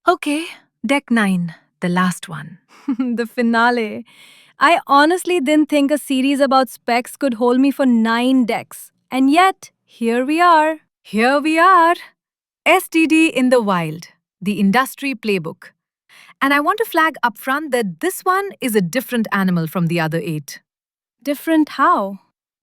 Okay, deck 9, the last one. The finale. I honestly didn't think a series about specs could hold me for 9 decks. And yet, here we are. Here we are. STD in the wild, the industry playbook. And I want to flag upfront that this one is a different animal from the other 8. Different how?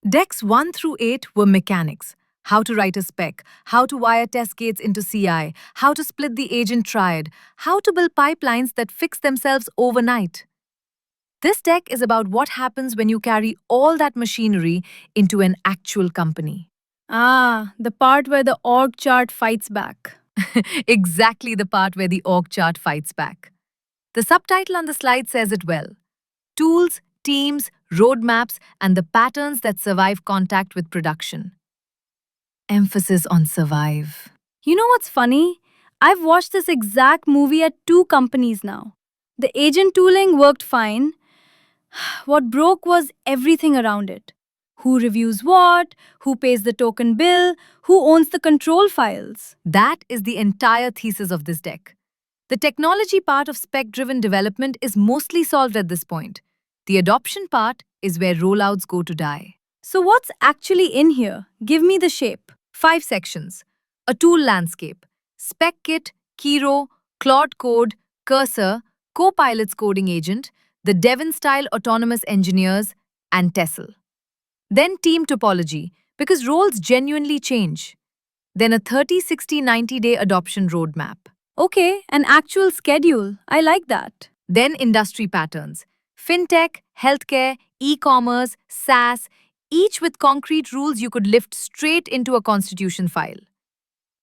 Decks 1 through 8 were mechanics. How to write a spec, how to wire test gates into CI, how to split the agent triad, how to build pipelines that fix themselves overnight. This deck is about what happens when you carry all that machinery into an actual company. Ah, the part where the org chart fights back. Exactly the part where the org chart fights back. The subtitle on the slide says it well: Tools, Teams, Roadmaps, and the Patterns that Survive Contact with Production. Emphasis on survive. You know what's funny? I've watched this exact movie at 2 companies now. The agent tooling worked fine. What broke was everything around it. Who reviews what? Who pays the token bill? Who owns the control files? That is the entire thesis of this deck. The technology part of spec driven development is mostly solved at this point. The adoption part is where rollouts go to die. So, what's actually in here? Give me the shape. 5 sections: a tool landscape, spec kit, Kiro, Claude Code, Cursor, Copilot's coding agent, the Devon style autonomous engineers, and Tessel. Then team topology, because roles genuinely change. Then a 30, 60, 90-day adoption roadmap. Okay, an actual schedule. I like that. Then industry patterns: fintech, healthcare, e commerce, SaaS, each with concrete rules you could lift straight into a constitution file.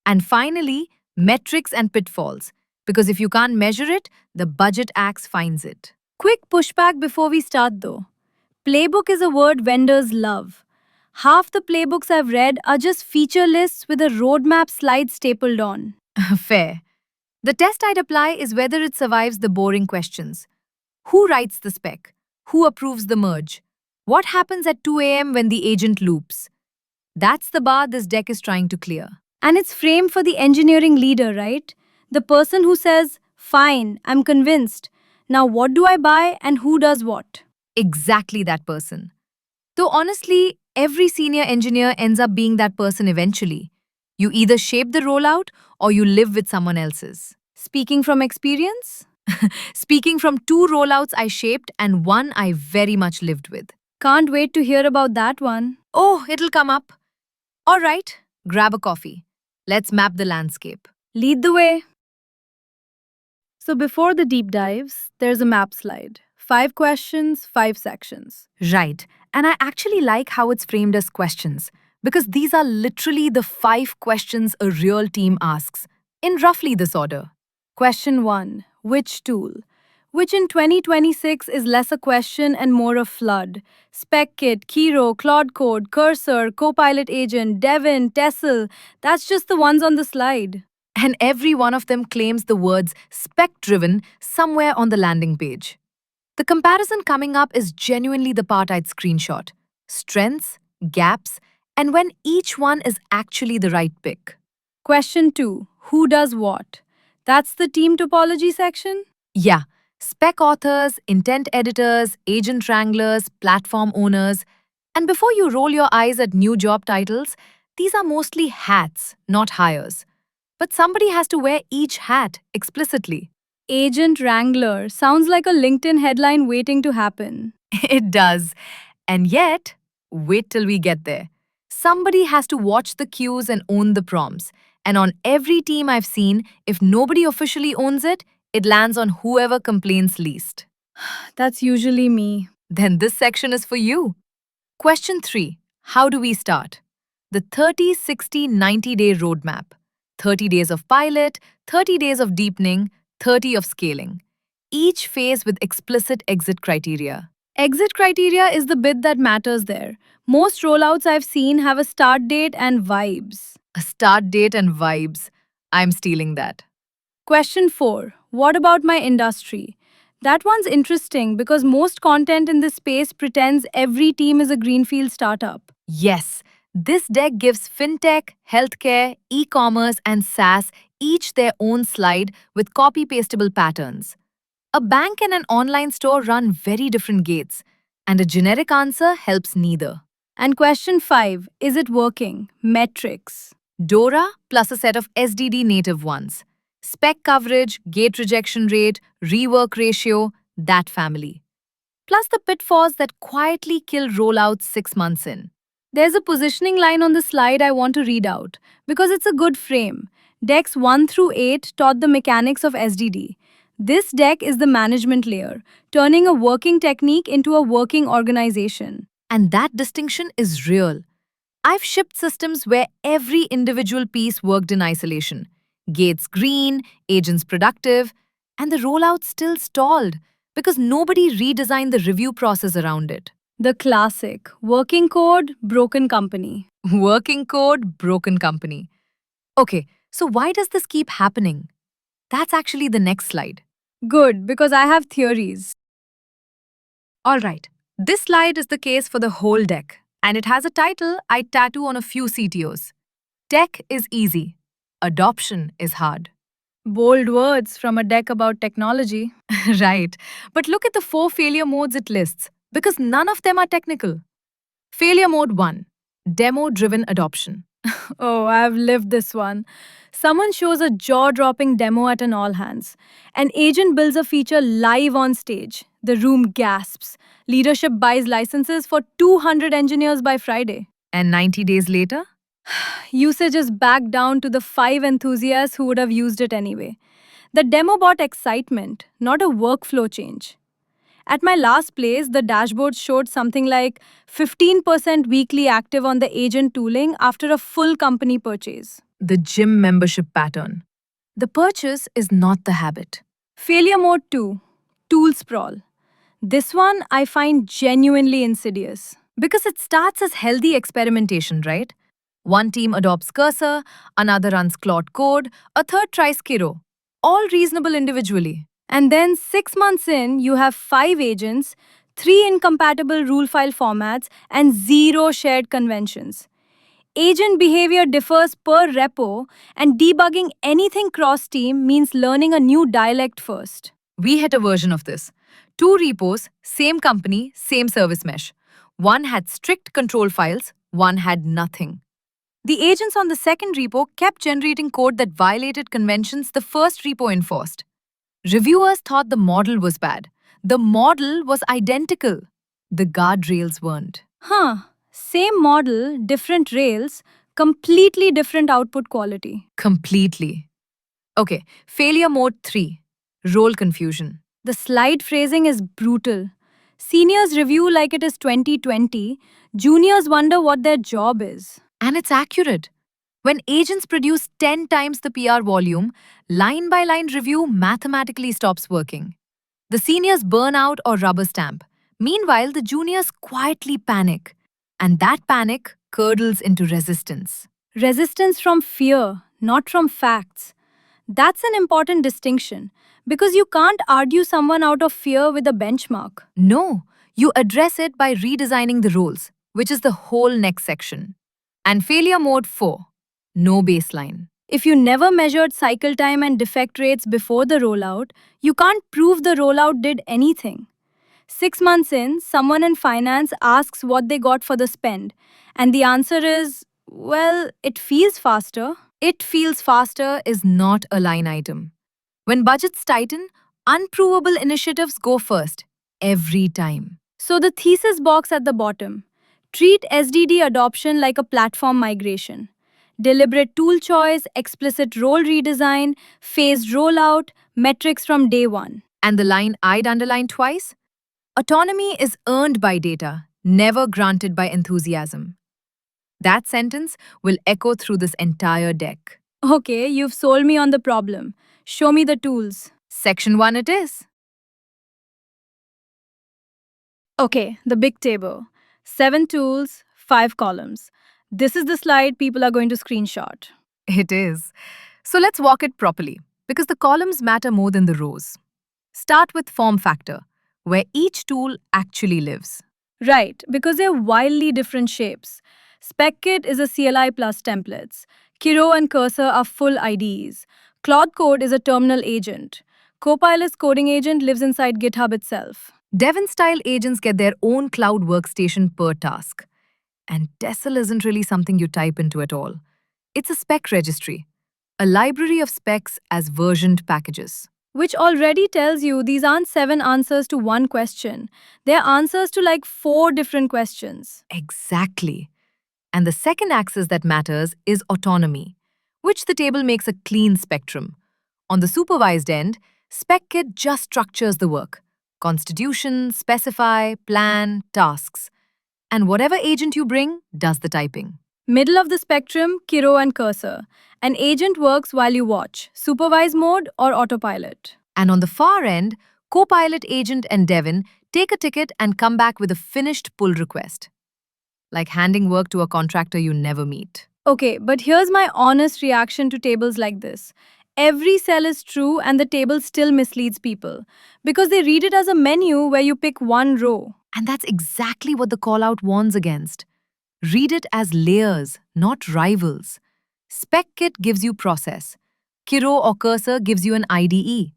And finally, metrics and pitfalls, because if you can't measure it, the Budget Axe finds it. Quick pushback before we start though. Playbook is a word vendors love. Half the playbooks I've read are just feature lists with a roadmap slide stapled on. Fair. The test I'd apply is whether it survives the boring questions. Who writes the spec? Who approves the merge? What happens at 2 a.m. when the agent loops? That's the bar this deck is trying to clear. And it's framed for the engineering leader, right? The person who says, fine, I'm convinced. Now what do I buy and who does what? Exactly that person. Though honestly, every senior engineer ends up being that person eventually. You either shape the rollout or you live with someone else's. Speaking from experience? Speaking from 2 rollouts I shaped and one I very much lived with. Can't wait to hear about that one. Oh, it'll come up. All right, grab a coffee. Let's map the landscape. Lead the way. So before the deep dives, there's a map slide. 5 questions, 5 sections. Right, and I actually like how it's framed as questions because these are literally the 5 questions a real team asks, in roughly this order. Question 1. Which tool? Which in 2026 is less a question and more a flood. SpecKit, Kiro, Claude Code, Cursor, Copilot Agent, Devon, Tessel. That's just the ones on the slide. And every one of them claims the words spec driven somewhere on the landing page. The comparison coming up is genuinely the part I'd screenshot: strengths, gaps, and when each one is actually the right pick. Question 2. Who does what? That's the team topology section? Yeah, spec authors, intent editors, agent wranglers, platform owners. And before you roll your eyes at new job titles, these are mostly hats, not hires. But somebody has to wear each hat explicitly. Agent Wrangler sounds like a LinkedIn headline waiting to happen. It does. And yet, wait till we get there. Somebody has to watch the cues and own the prompts. And on every team I've seen, if nobody officially owns it, it lands on whoever complains least. That's usually me. Then this section is for you. Question 3. How do we start? The 30, 60, 90-day roadmap. 30 days of pilot, 30 days of deepening, 30 of scaling. Each phase with explicit exit criteria. Exit criteria is the bit that matters there. Most rollouts I've seen have a start date and vibes. A start date and vibes. I'm stealing that. Question 4. What about my industry? That one's interesting because most content in this space pretends every team is a greenfield startup. Yes, this deck gives fintech, healthcare, e commerce, and SaaS each their own slide with copy-pastable patterns. A bank and an online store run very different gates, and a generic answer helps neither. And question 5, is it working? Metrics. Dora plus a set of SDD native ones. Spec coverage, gate rejection rate, rework ratio, that family. Plus the pitfalls that quietly kill rollouts 6 months in. There's a positioning line on the slide I want to read out because it's a good frame. Decks 1 through 8 taught the mechanics of SDD. This deck is the management layer, turning a working technique into a working organization. And that distinction is real. I've shipped systems where every individual piece worked in isolation. Gates green, agents productive, and the rollout still stalled because nobody redesigned the review process around it. The classic working code, broken company. Working code, broken company. Okay, so why does this keep happening? That's actually the next slide. Good, because I have theories. Alright, this slide is the case for the whole deck, and it has a title I tattoo on a few CTOs. Tech is easy, adoption is hard. Bold words from a deck about technology. Right, but look at the 4 failure modes it lists, because none of them are technical. Failure mode 1, demo driven adoption. Oh, I've lived this one. Someone shows a jaw dropping demo at an all hands. An agent builds a feature live on stage. The room gasps. Leadership buys licenses for 200 engineers by Friday. And 90 days later? Usage is back down to the 5 enthusiasts who would have used it anyway. The demo brought excitement, not a workflow change. At my last place, the dashboard showed something like 15% weekly active on the agent tooling after a full company purchase. The gym membership pattern. The purchase is not the habit. Failure mode 2, tool sprawl. This one I find genuinely insidious. Because it starts as healthy experimentation, right? One team adopts Cursor, another runs Claude Code, a third tries Kiro. All reasonable individually. And then 6 months in, you have 5 agents, 3 incompatible rule file formats, and 0 shared conventions. Agent behavior differs per repo, and debugging anything cross team means learning a new dialect first. We had a version of this. 2 repos, same company, same service mesh. One had strict control files, one had nothing. The agents on the second repo kept generating code that violated conventions the first repo enforced. Reviewers thought the model was bad. The model was identical. The guardrails weren't. Same model, different rails, completely different output quality. Completely. Okay, failure mode 3. Role confusion. The slide phrasing is brutal. Seniors review like it is 2020, juniors wonder what their job is. And it's accurate. When agents produce 10 times the PR volume, line-by-line review mathematically stops working. The seniors burn out or rubber stamp. Meanwhile, the juniors quietly panic. And that panic curdles into resistance. Resistance from fear, not from facts. That's an important distinction because you can't argue someone out of fear with a benchmark. No, you address it by redesigning the roles, which is the whole next section. And failure mode 4. No baseline. If you never measured cycle time and defect rates before the rollout, you can't prove the rollout did anything. 6 months in, someone in finance asks what they got for the spend, and the answer is, well, it feels faster. It feels faster is not a line item. When budgets tighten, unprovable initiatives go first, every time. So the thesis box at the bottom. Treat SDD adoption like a platform migration. Deliberate tool choice, explicit role redesign, phased rollout, metrics from day one. And the line I'd underline twice? Autonomy is earned by data, never granted by enthusiasm. That sentence will echo through this entire deck. Okay, you've sold me on the problem. Show me the tools. Section 1 it is. Okay, the big table. 7 tools, 5 columns. This is the slide people are going to screenshot. It is. So let's walk it properly, because the columns matter more than the rows. Start with form factor, where each tool actually lives. Right, because they're wildly different shapes. SpecKit is a CLI plus templates. Kiro and Cursor are full IDEs. Claude Code is a terminal agent. Copilot's coding agent lives inside GitHub itself. Devon-style agents get their own cloud workstation per task. And Tessel isn't really something you type into at all. It's a spec registry, a library of specs as versioned packages. Which already tells you these aren't 7 answers to one question. They're answers to like 4 different questions. Exactly. And the second axis that matters is autonomy, which the table makes a clean spectrum. On the supervised end, SpecKit just structures the work. Constitution, specify, plan, tasks. And whatever agent you bring does the typing. Middle of the spectrum, Kiro and Cursor. An agent works while you watch, supervise mode or autopilot. And on the far end, Copilot agent and Devon take a ticket and come back with a finished pull request. Like handing work to a contractor you never meet. Okay, but here's my honest reaction to tables like this. Every cell is true and the table still misleads people because they read it as a menu where you pick one row. And that's exactly what the callout warns against. Read it as layers, not rivals. SpecKit gives you process. Kiro or Cursor gives you an IDE.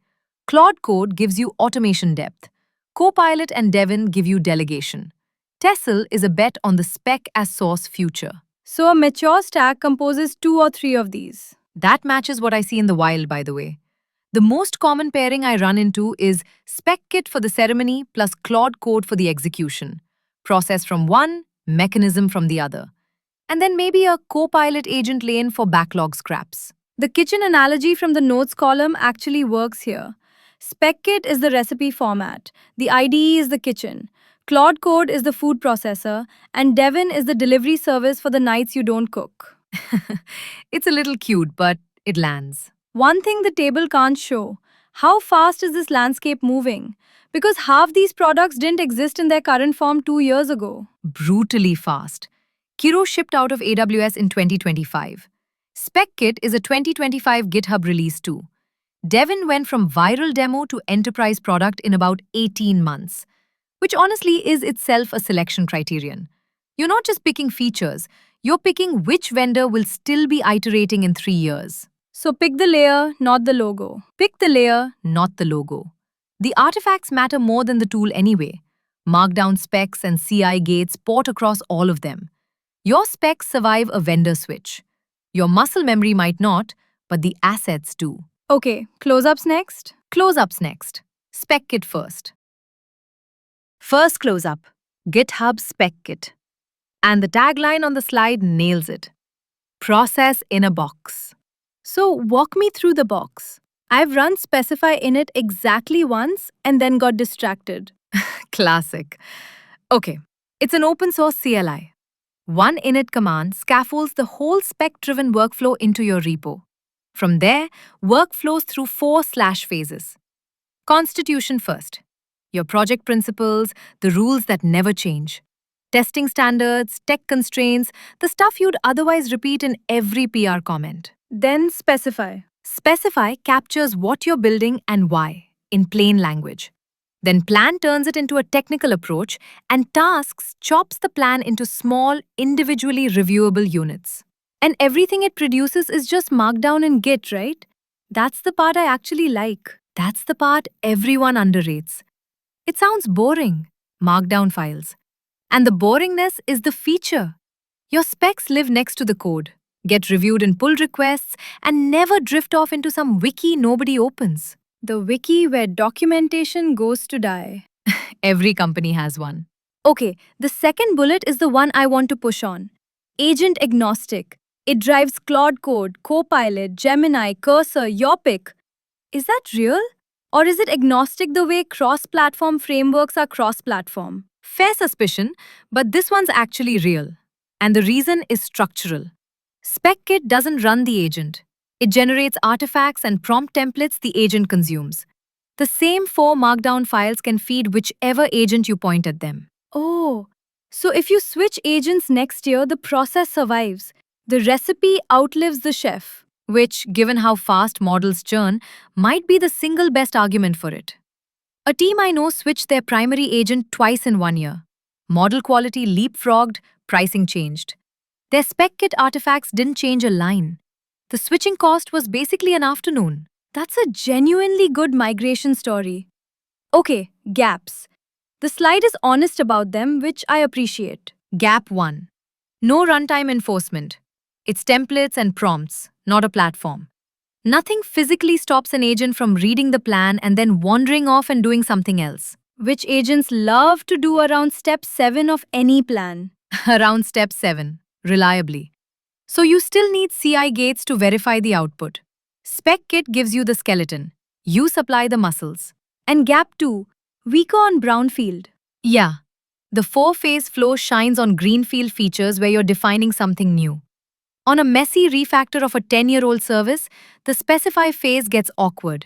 Claude Code gives you automation depth. Copilot and Devon give you delegation. Tessel is a bet on the spec as source future. So a mature stack composes 2 or 3 of these. That matches what I see in the wild, by the way. The most common pairing I run into is SpecKit for the ceremony plus Claude Code for the execution. Process from one, mechanism from the other. And then maybe a Copilot agent lane for backlog scraps. The kitchen analogy from the notes column actually works here. SpecKit is the recipe format, the IDE is the kitchen, Claude Code is the food processor, and Devon is the delivery service for the nights you don't cook. It's a little cute, but it lands. One thing the table can't show, how fast is this landscape moving? Because half these products didn't exist in their current form 2 years ago. Brutally fast. Kiro shipped out of AWS in 2025. SpecKit is a 2025 GitHub release too. Devon went from viral demo to enterprise product in about 18 months, which honestly is itself a selection criterion. You're not just picking features, you're picking which vendor will still be iterating in 3 years. So pick the layer, not the logo. Pick the layer, not the logo. The artifacts matter more than the tool anyway. Markdown specs and CI gates port across all of them. Your specs survive a vendor switch. Your muscle memory might not, but the assets do. Okay, close-ups next. Close-ups next. SpecKit first. First close-up, GitHub SpecKit. And the tagline on the slide nails it. Process in a box. So walk me through the box. I've run specify init exactly once and then got distracted. Classic. Okay, it's an open source CLI. One init command scaffolds the whole spec-driven workflow into your repo. From there, work flows through 4 phases. Constitution first. Your project principles, the rules that never change. Testing standards, tech constraints, the stuff you'd otherwise repeat in every PR comment. Then specify. Specify captures what you're building and why, in plain language. Then plan turns it into a technical approach, and tasks chops the plan into small, individually reviewable units. And everything it produces is just markdown in Git, right? That's the part I actually like. That's the part everyone underrates. It sounds boring, markdown files. And the boringness is the feature. Your specs live next to the code, get reviewed in pull requests, and never drift off into some wiki nobody opens. The wiki where documentation goes to die. Every company has one. Okay, the second bullet is the one I want to push on. Agent agnostic. It drives Claude Code, Copilot, Gemini, Cursor, your pick. Is that real? Or is it agnostic the way cross-platform frameworks are cross-platform? Fair suspicion, but this one's actually real. And the reason is structural. SpecKit doesn't run the agent. It generates artifacts and prompt templates the agent consumes. The same 4 markdown files can feed whichever agent you point at them. Oh, so if you switch agents next year, the process survives. The recipe outlives the chef. Which, given how fast models churn, might be the single best argument for it. A team I know switched their primary agent twice in 1 year. Model quality leapfrogged, pricing changed. Their SpecKit artifacts didn't change a line. The switching cost was basically an afternoon. That's a genuinely good migration story. Okay, gaps. The slide is honest about them, which I appreciate. Gap 1. No runtime enforcement. It's templates and prompts, not a platform. Nothing physically stops an agent from reading the plan and then wandering off and doing something else. Which agents love to do around step 7 of any plan. Around step 7, reliably. So you still need CI gates to verify the output. Spec Kit gives you the skeleton. You supply the muscles. And gap 2, weaker on brownfield. Yeah, the 4-phase flow shines on greenfield features where you're defining something new. On a messy refactor of a 10-year-old service, the specify phase gets awkward.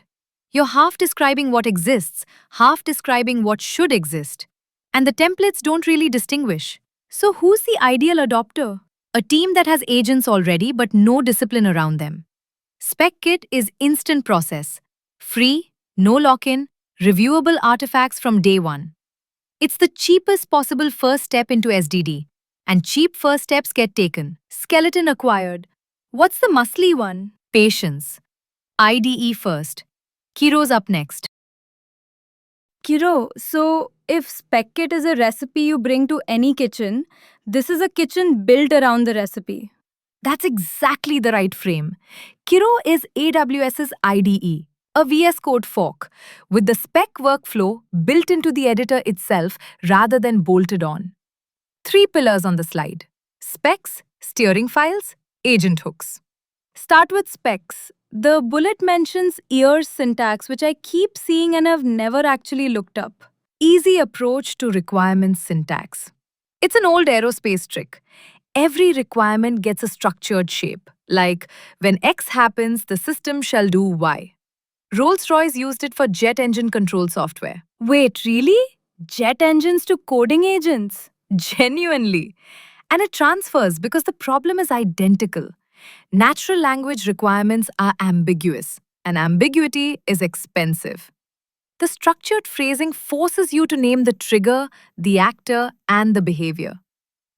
You're half describing what exists, half describing what should exist. And the templates don't really distinguish. So who's the ideal adopter? A team that has agents already but no discipline around them. Spec Kit is instant process. Free, no lock-in, reviewable artifacts from day one. It's the cheapest possible first step into SDD. And cheap first steps get taken. Skeleton acquired. What's the muscly one? Patience. IDE first. Kiro's up next. Kiro, so if Spec Kit is a recipe you bring to any kitchen, this is a kitchen built around the recipe. That's exactly the right frame. Kiro is AWS's IDE, a VS Code fork, with the spec workflow built into the editor itself rather than bolted on. 3 pillars on the slide: specs, steering files, agent hooks. Start with specs. The bullet mentions ears syntax, which I keep seeing and have never actually looked up. Easy approach to requirements syntax. It's an old aerospace trick. Every requirement gets a structured shape, like when X happens, the system shall do Y. Rolls-Royce used it for jet engine control software. Wait, really? Jet engines to coding agents? Genuinely. And it transfers because the problem is identical. Natural language requirements are ambiguous, and ambiguity is expensive. The structured phrasing forces you to name the trigger, the actor, and the behavior.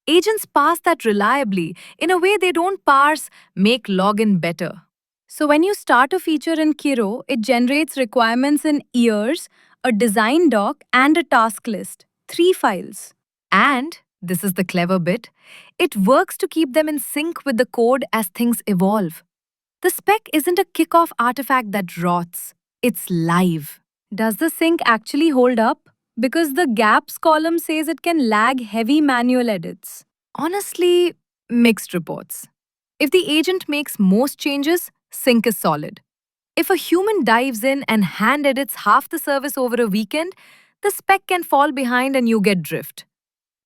Agents parse that reliably in a way they don't parse make login better. So when you start a feature in Kiro, it generates requirements in ears, a design doc, and a task list. 3 files. And, this is the clever bit, it works to keep them in sync with the code as things evolve. The spec isn't a kickoff artifact that rots. It's live. Does the sync actually hold up? Because the gaps column says it can lag heavy manual edits. Honestly, mixed reports. If the agent makes most changes, sync is solid. If a human dives in and hand edits half the service over a weekend, the spec can fall behind and you get drift.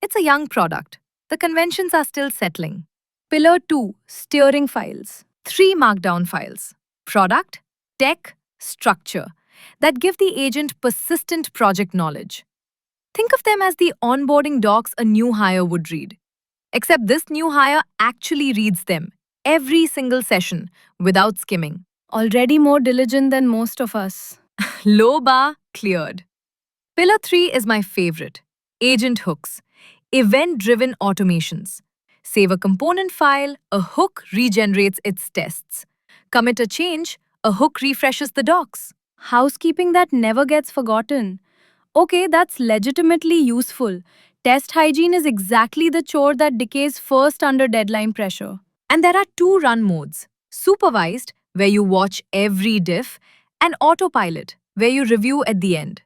It's a young product. The conventions are still settling. Pillar 2, steering files. 3 markdown files: product, tech, structure, that give the agent persistent project knowledge. Think of them as the onboarding docs a new hire would read. Except this new hire actually reads them, every single session, without skimming. Already more diligent than most of us. Low bar cleared. Pillar 3 is my favorite: agent hooks, event-driven automations. Save a component file, a hook regenerates its tests. Commit a change, a hook refreshes the docs. Housekeeping that never gets forgotten. Okay, that's legitimately useful. Test hygiene is exactly the chore that decays first under deadline pressure. And there are 2 run modes: supervised, where you watch every diff, and autopilot, where you review at the end.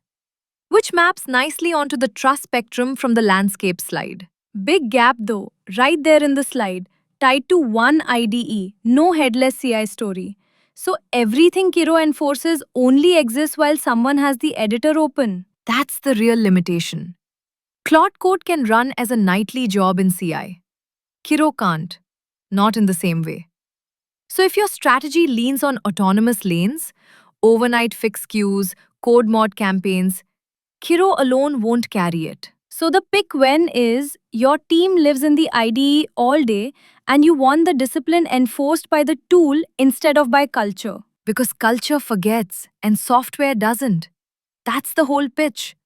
Which maps nicely onto the trust spectrum from the landscape slide. Big gap though, right there in the slide, tied to one IDE, no headless CI story. So everything Kiro enforces only exists while someone has the editor open. That's the real limitation. Claude Code can run as a nightly job in CI. Kiro can't. Not in the same way. So if your strategy leans on autonomous lanes, overnight fix queues, code mod campaigns, Kiro alone won't carry it. So the pick when is your team lives in the IDE all day and you want the discipline enforced by the tool instead of by culture. Because culture forgets and software doesn't. That's the whole pitch.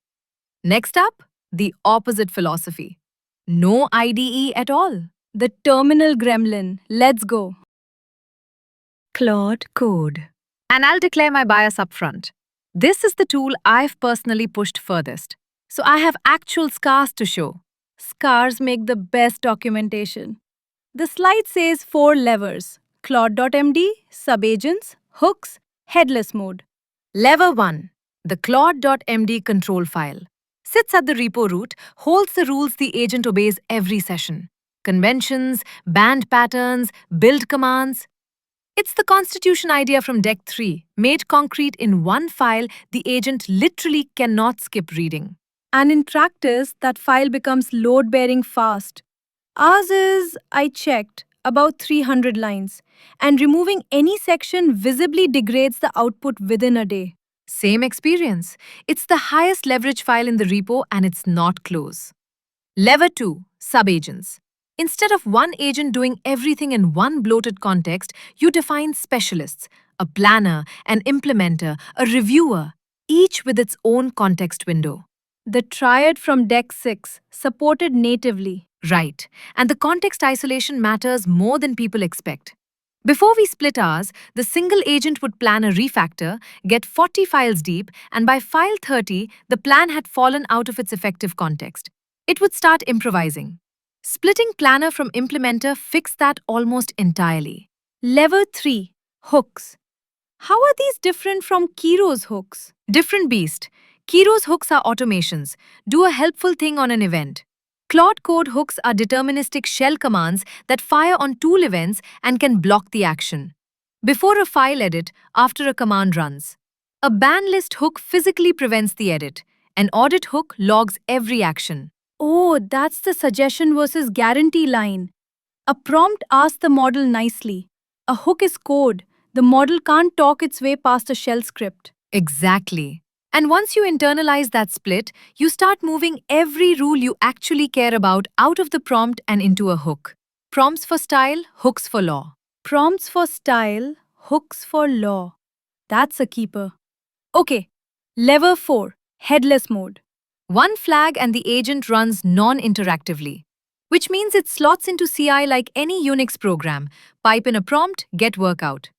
Next up, the opposite philosophy. No IDE at all. The terminal gremlin. Let's go. Claude Code. And I'll declare my bias up front. This is the tool I've personally pushed furthest. So I have actual scars to show. Scars make the best documentation. The slide says 4 levers: Claude.md, subagents, hooks, headless mode. Lever 1. The Claude.md control file. Sits at the repo root, holds the rules the agent obeys every session. Conventions, band patterns, build commands. It's the constitution idea from Deck 3, made concrete in one file the agent literally cannot skip reading. And in practice, that file becomes load bearing fast. Ours is, I checked, about 300 lines, and removing any section visibly degrades the output within a day. Same experience. It's the highest leverage file in the repo and it's not close. Lever 2. Subagents. Instead of one agent doing everything in one bloated context, you define specialists, a planner, an implementer, a reviewer, each with its own context window. The triad from Deck 6, supported natively. Right. And the context isolation matters more than people expect. Before we split ours, the single agent would plan a refactor, get 40 files deep, and by file 30, the plan had fallen out of its effective context. It would start improvising. Splitting planner from implementer fixed that almost entirely. Lever 3, hooks. How are these different from Kiro's hooks? Different beast. Kiro's hooks are automations. Do a helpful thing on an event. Claude Code hooks are deterministic shell commands that fire on tool events and can block the action. Before a file edit, after a command runs. A ban list hook physically prevents the edit. An audit hook logs every action. Oh, that's the suggestion versus guarantee line. A prompt asks the model nicely. A hook is code. The model can't talk its way past a shell script. Exactly. And once you internalize that split, you start moving every rule you actually care about out of the prompt and into a hook. Prompts for style, hooks for law. Prompts for style, hooks for law. That's a keeper. Okay, lever 4, headless mode. One flag and the agent runs non-interactively, which means it slots into CI like any Unix program. Pipe in a prompt, get workout.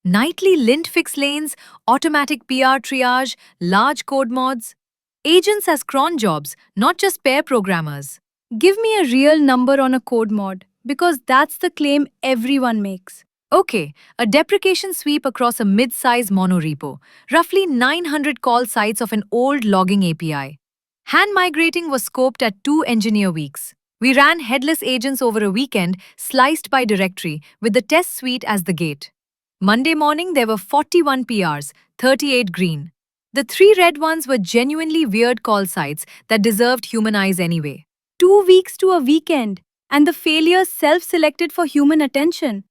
Nightly lint fix lanes, automatic PR triage, large code mods. Agents as cron jobs, not just pair programmers. Give me a real number on a code mod, because that's the claim everyone makes. Okay, a deprecation sweep across a mid-size monorepo, roughly 900 call sites of an old logging API. Hand migrating was scoped at 2 engineer weeks. We ran headless agents over a weekend, sliced by directory, with the test suite as the gate. Monday morning, there were 41 PRs, 38 green. The 3 red ones were genuinely weird call sites that deserved human eyes anyway. 2 weeks to a weekend, and the failures self-selected for human attention.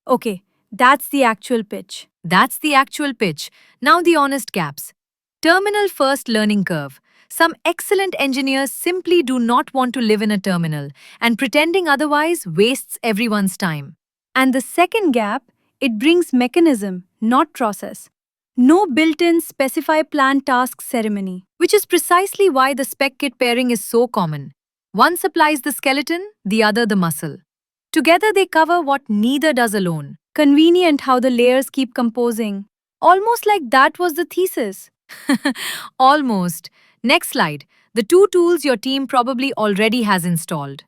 Okay, that's the actual pitch. That's the actual pitch. Now the honest gaps. Terminal first learning curve. Some excellent engineers simply do not want to live in a terminal, and pretending otherwise wastes everyone's time. And the second gap, it brings mechanism, not process. No built-in specify plan task ceremony. Which is precisely why the spec kit pairing is so common. One supplies the skeleton, the other the muscle. Together they cover what neither does alone. Convenient how the layers keep composing. Almost like that was the thesis. Almost. Next slide. The 2 tools your team probably already has installed.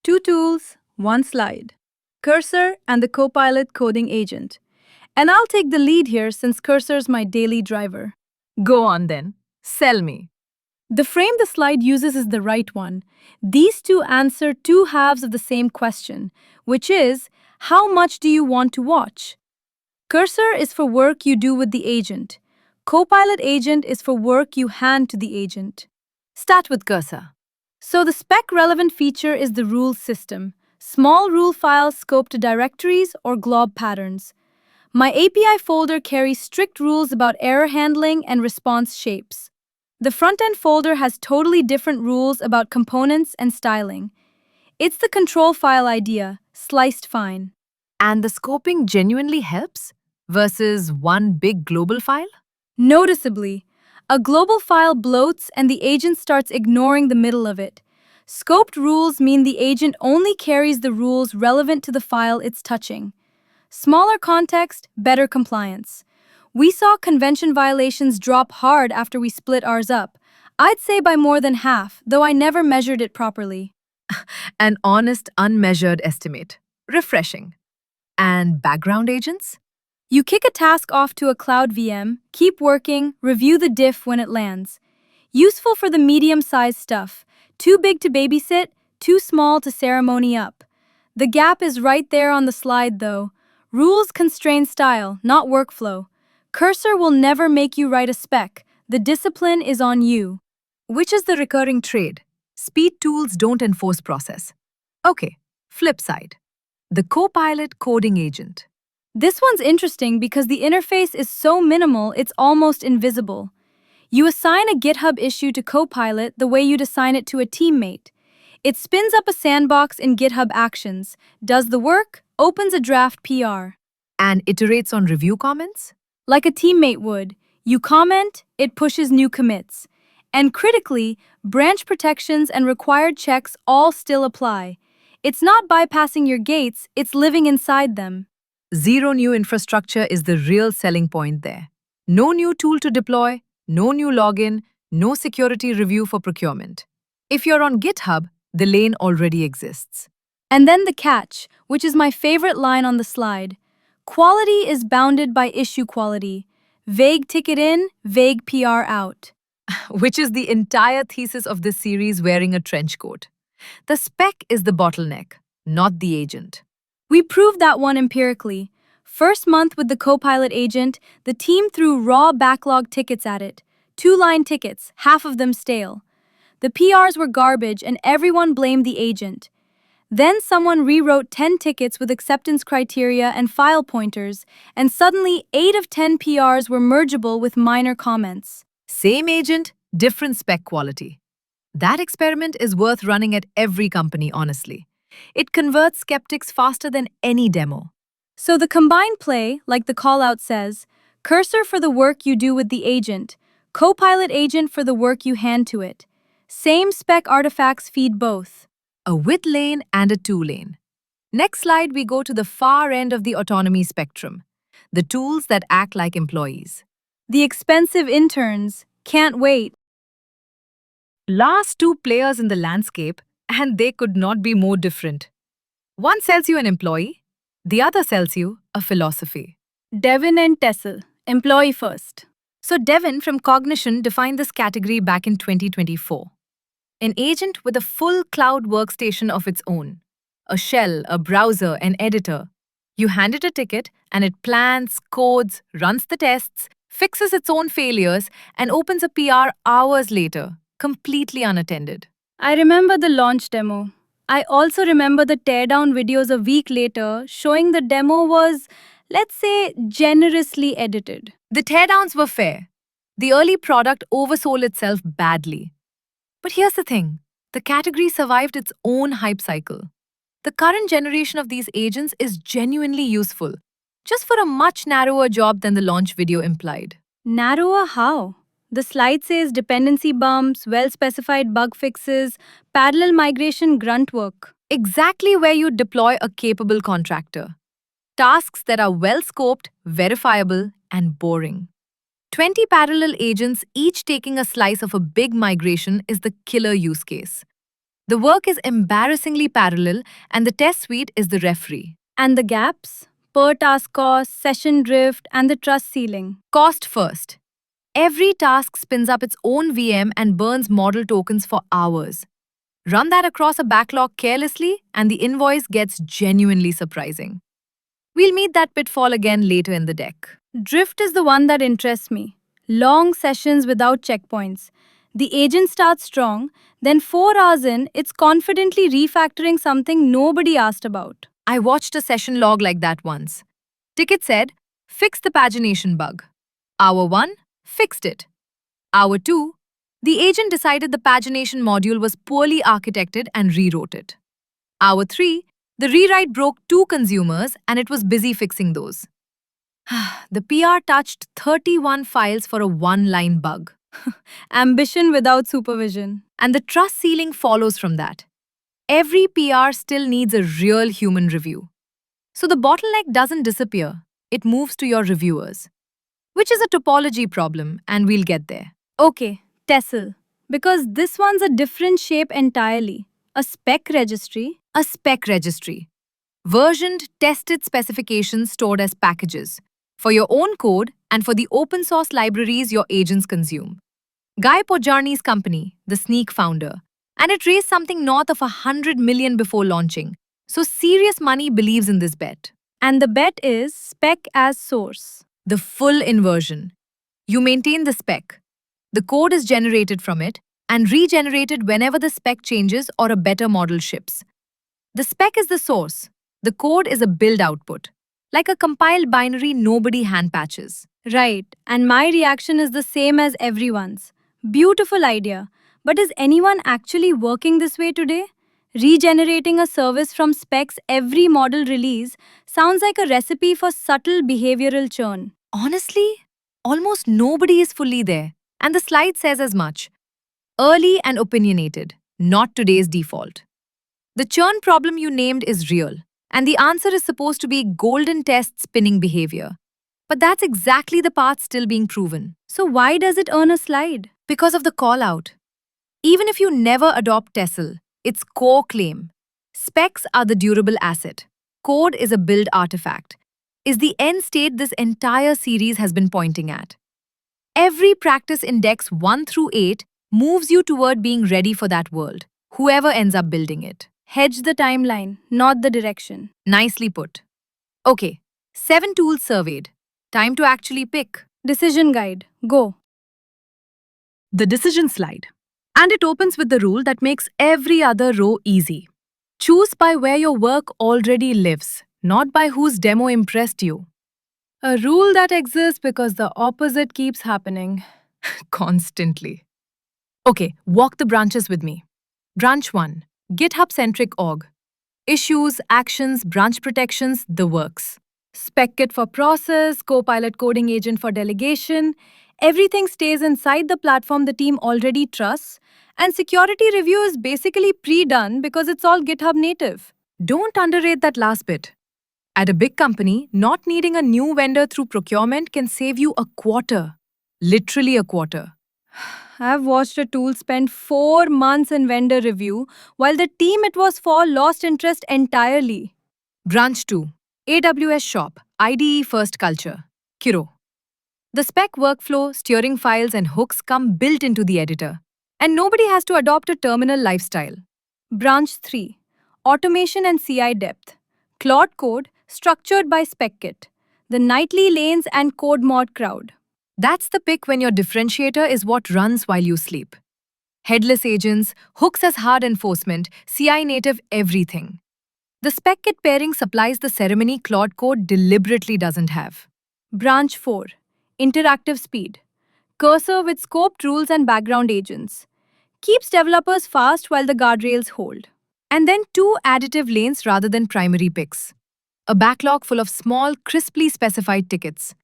2 tools, 1 slide. Cursor and the Copilot coding agent. And I'll take the lead here since Cursor's my daily driver. Go on then. Sell me. The frame the slide uses is the right one. These two answer 2 halves of the same question, which is, how much do you want to watch? Cursor is for work you do with the agent. Copilot agent is for work you hand to the agent. Start with Cursor. So the spec-relevant feature is the rule system. Small rule files scoped to directories or glob patterns. My API folder carries strict rules about error handling and response shapes. The front-end folder has totally different rules about components and styling. It's the control file idea, sliced fine. And the scoping genuinely helps versus one big global file? Noticeably, a global file bloats and the agent starts ignoring the middle of it. Scoped rules mean the agent only carries the rules relevant to the file it's touching. Smaller context, better compliance. We saw convention violations drop hard after we split ours up. I'd say by more than half, though I never measured it properly. An honest, unmeasured estimate. Refreshing. And background agents? You kick a task off to a cloud VM, keep working, review the diff when it lands. Useful for the medium-sized stuff. Too big to babysit, too small to ceremony up. The gap is right there on the slide though. Rules constrain style, not workflow. Cursor will never make you write a spec. The discipline is on you. Which is the recurring trade? Speed tools don't enforce process. Okay, flip side. The Copilot coding agent. This one's interesting because the interface is so minimal it's almost invisible. You assign a GitHub issue to Copilot the way you'd assign it to a teammate. It spins up a sandbox in GitHub Actions, does the work, opens a draft PR. And iterates on review comments? Like a teammate would. You comment, it pushes new commits. And critically, branch protections and required checks all still apply. It's not bypassing your gates, it's living inside them. Zero new infrastructure is the real selling point there. No new tool to deploy, no new login, no security review for procurement. If you're on GitHub, the lane already exists. And then the catch, which is my favorite line on the slide. Quality is bounded by issue quality. Vague ticket in, vague PR out. Which is the entire thesis of this series wearing a trench coat. The spec is the bottleneck, not the agent. We proved that one empirically. First month with the Copilot agent, the team threw raw backlog tickets at it. 2-line tickets, half of them stale. The PRs were garbage and everyone blamed the agent. Then someone rewrote 10 tickets with acceptance criteria and file pointers, and suddenly 8 of 10 PRs were mergeable with minor comments. Same agent, different spec quality. That experiment is worth running at every company, honestly. It converts skeptics faster than any demo. So the combined play, like the callout says, Cursor for the work you do with the agent, Copilot agent for the work you hand to it. Same spec artifacts feed both. A with lane and a to lane. Next slide, we go to the far end of the autonomy spectrum. The tools that act like employees. The expensive interns can't wait. Last two players in the landscape, and they could not be more different. One sells you an employee, the other sells you a philosophy. Devin and Tessel, employee first. So Devin from Cognition defined this category back in 2024. An agent with a full cloud workstation of its own. A shell, a browser, an editor. You hand it a ticket and it plans, codes, runs the tests, fixes its own failures, and opens a PR hours later, completely unattended. I remember the launch demo. I also remember the teardown videos a week later showing the demo was, let's say, generously edited. The teardowns were fair. The early product oversold itself badly. But here's the thing, the category survived its own hype cycle. The current generation of these agents is genuinely useful, just for a much narrower job than the launch video implied. Narrower how? The slide says dependency bumps, well-specified bug fixes, parallel migration grunt work. Exactly where you deploy a capable contractor. Tasks that are well-scoped, verifiable, and boring. 20 parallel agents each taking a slice of a big migration is the killer use case. The work is embarrassingly parallel and the test suite is the referee. And the gaps? Per task cost, session drift, and the trust ceiling. Cost first. Every task spins up its own VM and burns model tokens for hours. Run that across a backlog carelessly and the invoice gets genuinely surprising. We'll meet that pitfall again later in the deck. Drift is the one that interests me. Long sessions without checkpoints. The agent starts strong, then 4 hours in, it's confidently refactoring something nobody asked about. I watched a session log like that once. Ticket said, fix the pagination bug. Hour 1, fixed it. Hour 2, the agent decided the pagination module was poorly architected and rewrote it. Hour 3, the rewrite broke 2 consumers and it was busy fixing those. The PR touched 31 files for a 1-line bug. Ambition without supervision. And the trust ceiling follows from that. Every PR still needs a real human review. So the bottleneck doesn't disappear, it moves to your reviewers, which is a topology problem, and we'll get there. Okay, Tessel. Because this one's a different shape entirely. A spec registry. A spec registry. Versioned, tested specifications stored as packages for your own code and for the open source libraries your agents consume. Guy Podjarny's company, the Sneak founder, and it raised something north of 100 million before launching. So serious money believes in this bet. And the bet is spec as source. The full inversion. You maintain the spec. The code is generated from it and regenerated whenever the spec changes or a better model ships. The spec is the source. The code is a build output, like a compiled binary nobody hand patches. Right, and my reaction is the same as everyone's. Beautiful idea. But is anyone actually working this way today? Regenerating a service from specs every model release sounds like a recipe for subtle behavioral churn. Honestly, almost nobody is fully there, and the slide says as much. Early and opinionated, not today's default. The churn problem you named is real, and the answer is supposed to be golden test spinning behavior. But that's exactly the path still being proven. So why does it earn a slide? Because of the call out. Even if you never adopt Tessel, its core claim, specs are the durable asset, code is a build artifact, is the end state this entire series has been pointing at. Every practice index 1 through 8 moves you toward being ready for that world, whoever ends up building it. Hedge the timeline, not the direction. Nicely put. Okay, 7 tools surveyed. Time to actually pick. Decision guide, go. The decision slide. And it opens with the rule that makes every other row easy. Choose by where your work already lives, not by whose demo impressed you. A rule that exists because the opposite keeps happening. Constantly. Okay, walk the branches with me. Branch 1. GitHub-centric org. Issues, actions, branch protections, the works. Spec Kit for process, Copilot coding agent for delegation. Everything stays inside the platform the team already trusts, and security review is basically pre-done because it's all GitHub native. Don't underrate that last bit. At a big company, not needing a new vendor through procurement can save you a quarter. Literally a quarter. I've watched a tool spend 4 months in vendor review while the team it was for lost interest entirely. Branch 2. AWS Shop, IDE First Culture. Kiro. The spec workflow, steering files, and hooks come built into the editor, and nobody has to adopt a terminal lifestyle. Branch 3. Automation and CI depth. Claude Code, structured by SpecKit. The nightly lanes and code mod crowd. That's the pick when your differentiator is what runs while you sleep. Headless agents, hooks as hard enforcement, CI native everything. The SpecKit pairing supplies the ceremony Claude Code deliberately doesn't have. Branch 4. Interactive speed. Cursor with scoped rules and background agents. Keeps developers fast while the guardrails hold. And then 2 additive lanes rather than primary picks. A backlog full of small, crisply specified tickets.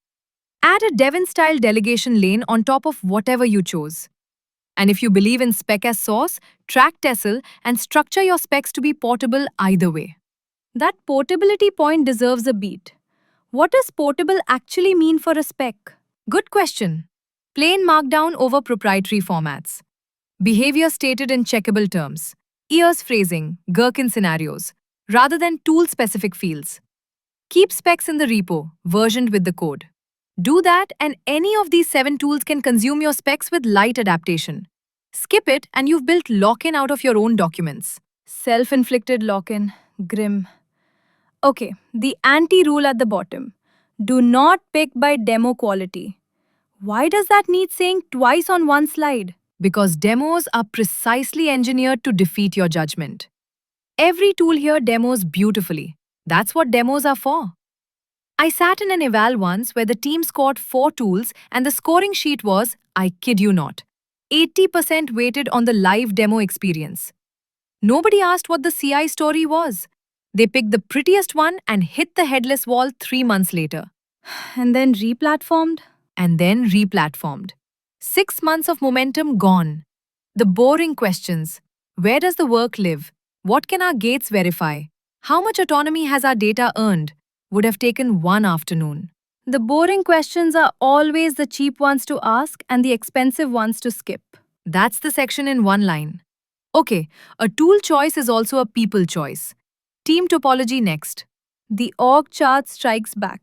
Add a Devon-style delegation lane on top of whatever you chose. And if you believe in spec as source, track Tessel and structure your specs to be portable either way. That portability point deserves a beat. What does portable actually mean for a spec? Good question. Plain markdown over proprietary formats. Behavior stated in checkable terms. Ears phrasing, Gherkin scenarios, rather than tool-specific fields. Keep specs in the repo, versioned with the code. Do that and any of these 7 tools can consume your specs with light adaptation. Skip it and you've built lock-in out of your own documents. Self-inflicted lock-in. Grim. Okay, the anti-rule at the bottom. Do not pick by demo quality. Why does that need saying twice on one slide? Because demos are precisely engineered to defeat your judgment. Every tool here demos beautifully. That's what demos are for. I sat in an eval once where the team scored 4 tools and the scoring sheet was, I kid you not, 80% weighted on the live demo experience. Nobody asked what the CI story was. They picked the prettiest one and hit the headless wall 3 months later. And then replatformed? And then replatformed. 6 months of momentum gone. The boring questions. Where does the work live? What can our gates verify? How much autonomy has our data earned? would have taken one afternoon. The boring questions are always the cheap ones to ask and the expensive ones to skip. That's the section in one line. Okay, a tool choice is also a people choice. Team topology next. The org chart strikes back.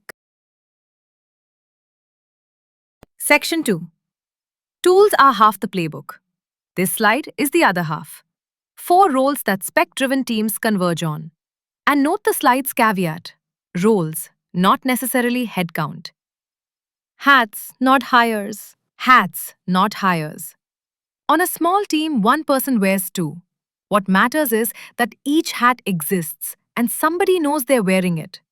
Section 2. Tools are half the playbook. This slide is the other half. 4 roles that spec-driven teams converge on. And note the slide's caveat. Roles, not necessarily headcount. Hats, not hires. Hats, not hires. On a small team, one person wears 2. What matters is that each hat exists and somebody knows they're wearing it.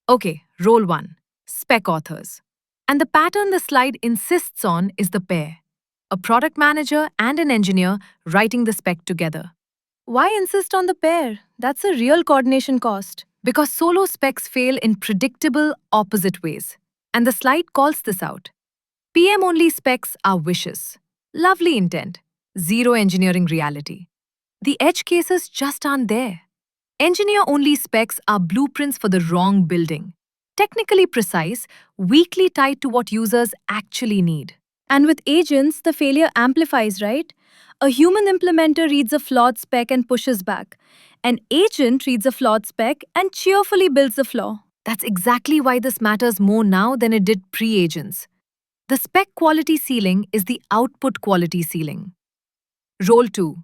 Okay, role 1. Spec authors. And the pattern the slide insists on is the pair. A product manager and an engineer writing the spec together. Why insist on the pair? That's a real coordination cost. Because solo specs fail in predictable, opposite ways. And the slide calls this out. PM-only specs are wishes. Lovely intent. Zero engineering reality. The edge cases just aren't there. Engineer-only specs are blueprints for the wrong building. Technically precise, weakly tied to what users actually need. And with agents, the failure amplifies, right? A human implementer reads a flawed spec and pushes back. An agent reads a flawed spec and cheerfully builds the flaw. That's exactly why this matters more now than it did pre-agents. The spec quality ceiling is the output quality ceiling. Role 2.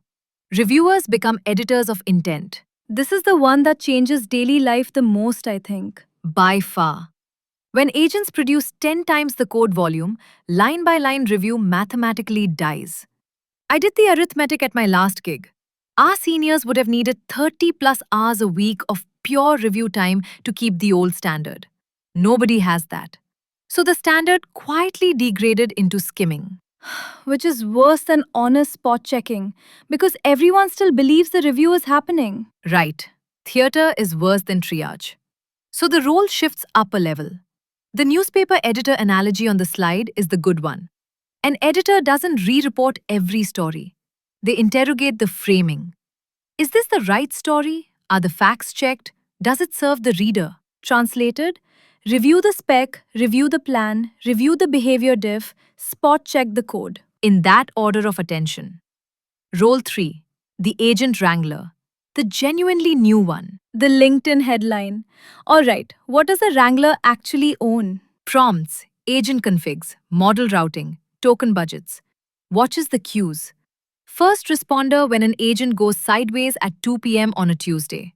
Reviewers become editors of intent. This is the one that changes daily life the most, I think. By far. When agents produce 10 times the code volume, line-by-line review mathematically dies. I did the arithmetic at my last gig. Our seniors would have needed 30+ hours a week of pure review time to keep the old standard. Nobody has that. So the standard quietly degraded into skimming. Which is worse than honest spot checking, because everyone still believes the review is happening. Right. Theater is worse than triage. So the role shifts up a level. The newspaper editor analogy on the slide is the good one. An editor doesn't re-report every story. They interrogate the framing. Is this the right story? Are the facts checked? Does it serve the reader? Translated, review the spec, review the plan, review the behavior diff, spot check the code. In that order of attention. Role 3. The agent wrangler. The genuinely new one. The LinkedIn headline. Alright, what does a wrangler actually own? Prompts, agent configs, model routing, token budgets. Watches the cues. First responder when an agent goes sideways at 2 p.m. on a Tuesday.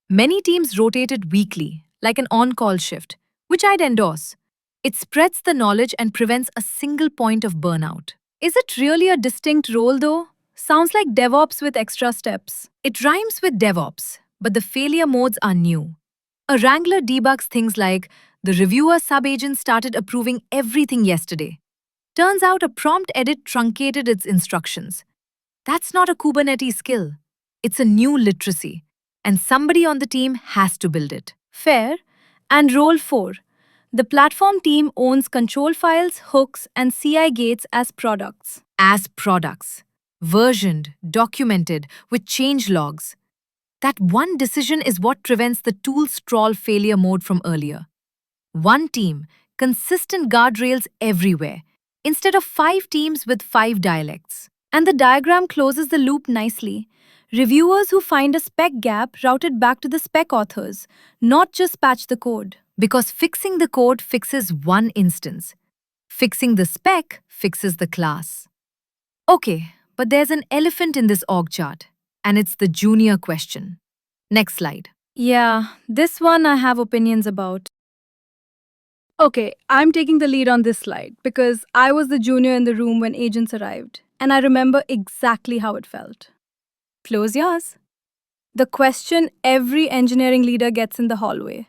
Many teams rotate it weekly, like an on-call shift, which I'd endorse. It spreads the knowledge and prevents a single point of burnout. Is it really a distinct role though? Sounds like DevOps with extra steps. It rhymes with DevOps, but the failure modes are new. A wrangler debugs things like the reviewer sub-agent started approving everything yesterday. Turns out a prompt edit truncated its instructions. That's not a Kubernetes skill. It's a new literacy, and somebody on the team has to build it. Fair. And role 4. The platform team owns control files, hooks, and CI gates as products. As products. Versioned, documented, with change logs. That one decision is what prevents the tool sprawl failure mode from earlier. One team, consistent guardrails everywhere, instead of 5 teams with 5 dialects. And the diagram closes the loop nicely. Reviewers who find a spec gap route it back to the spec authors, not just patch the code. Because fixing the code fixes one instance. Fixing the spec fixes the class. Okay, but there's an elephant in this org chart, and it's the junior question. Next slide. Yeah, this one I have opinions about. Okay, I'm taking the lead on this slide because I was the junior in the room when agents arrived, and I remember exactly how it felt. Close yours. The question every engineering leader gets in the hallway.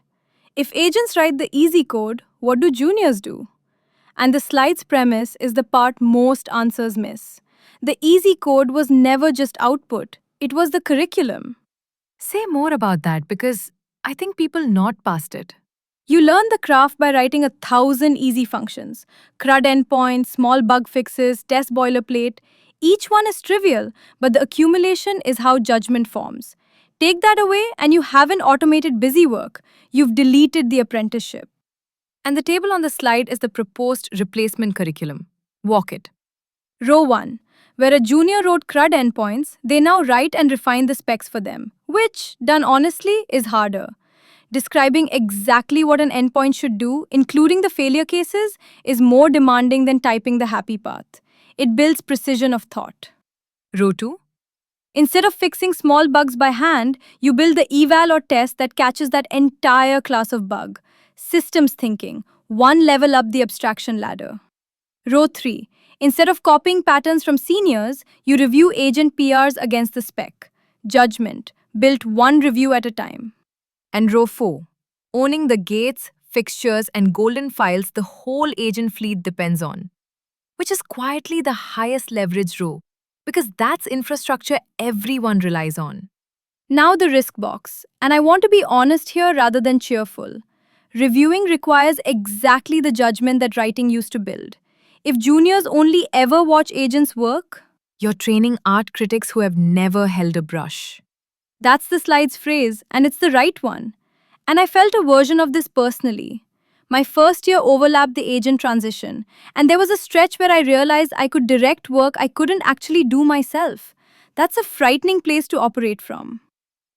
If agents write the easy code, what do juniors do? And the slide's premise is the part most answers miss. The easy code was never just output, it was the curriculum. Say more about that because I think people nod past it. You learn the craft by writing 1,000 easy functions. CRUD endpoints, small bug fixes, test boilerplate. Each one is trivial, but the accumulation is how judgment forms. Take that away, and you haven't automated busy work. You've deleted the apprenticeship. And the table on the slide is the proposed replacement curriculum. Walk it. Row 1. Where a junior wrote CRUD endpoints, they now write and refine the specs for them, which, done honestly, is harder. Describing exactly what an endpoint should do, including the failure cases, is more demanding than typing the happy path. It builds precision of thought. Row 2. Instead of fixing small bugs by hand, you build the eval or test that catches that entire class of bug. Systems thinking, one level up the abstraction ladder. Row 3. Instead of copying patterns from seniors, you review agent PRs against the spec. Judgment, built one review at a time. And row 4. Owning the gates, fixtures, and golden files the whole agent fleet depends on, which is quietly the highest leverage row, because that's infrastructure everyone relies on. Now the risk box, and I want to be honest here rather than cheerful. Reviewing requires exactly the judgment that writing used to build. If juniors only ever watch agents work, You're training art critics who have never held a brush. that's the slide's phrase, and it's the right one. And I felt a version of this personally. My first year overlapped the agent transition, and there was a stretch where I realized I could direct work I couldn't actually do myself. That's a frightening place to operate from.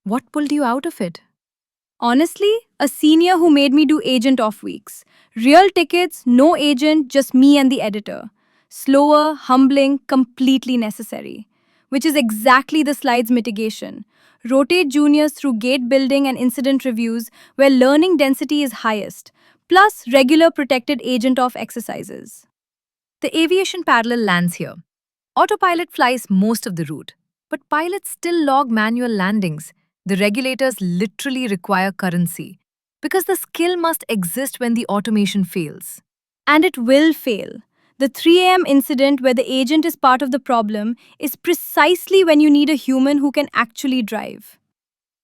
What pulled you out of it? Honestly, a senior who made me do agent off weeks. Real tickets, no agent, just me and the editor. Slower, humbling, completely necessary. Which is exactly the slide's mitigation. Rotate juniors through gate building and incident reviews where learning density is highest, plus regular protected agent off exercises. The aviation parallel lands here. Autopilot flies most of the route, but pilots still log manual landings. The regulators literally require currency because the skill must exist when the automation fails. And it will fail. The 3 a.m. incident where the agent is part of the problem is precisely when you need a human who can actually drive.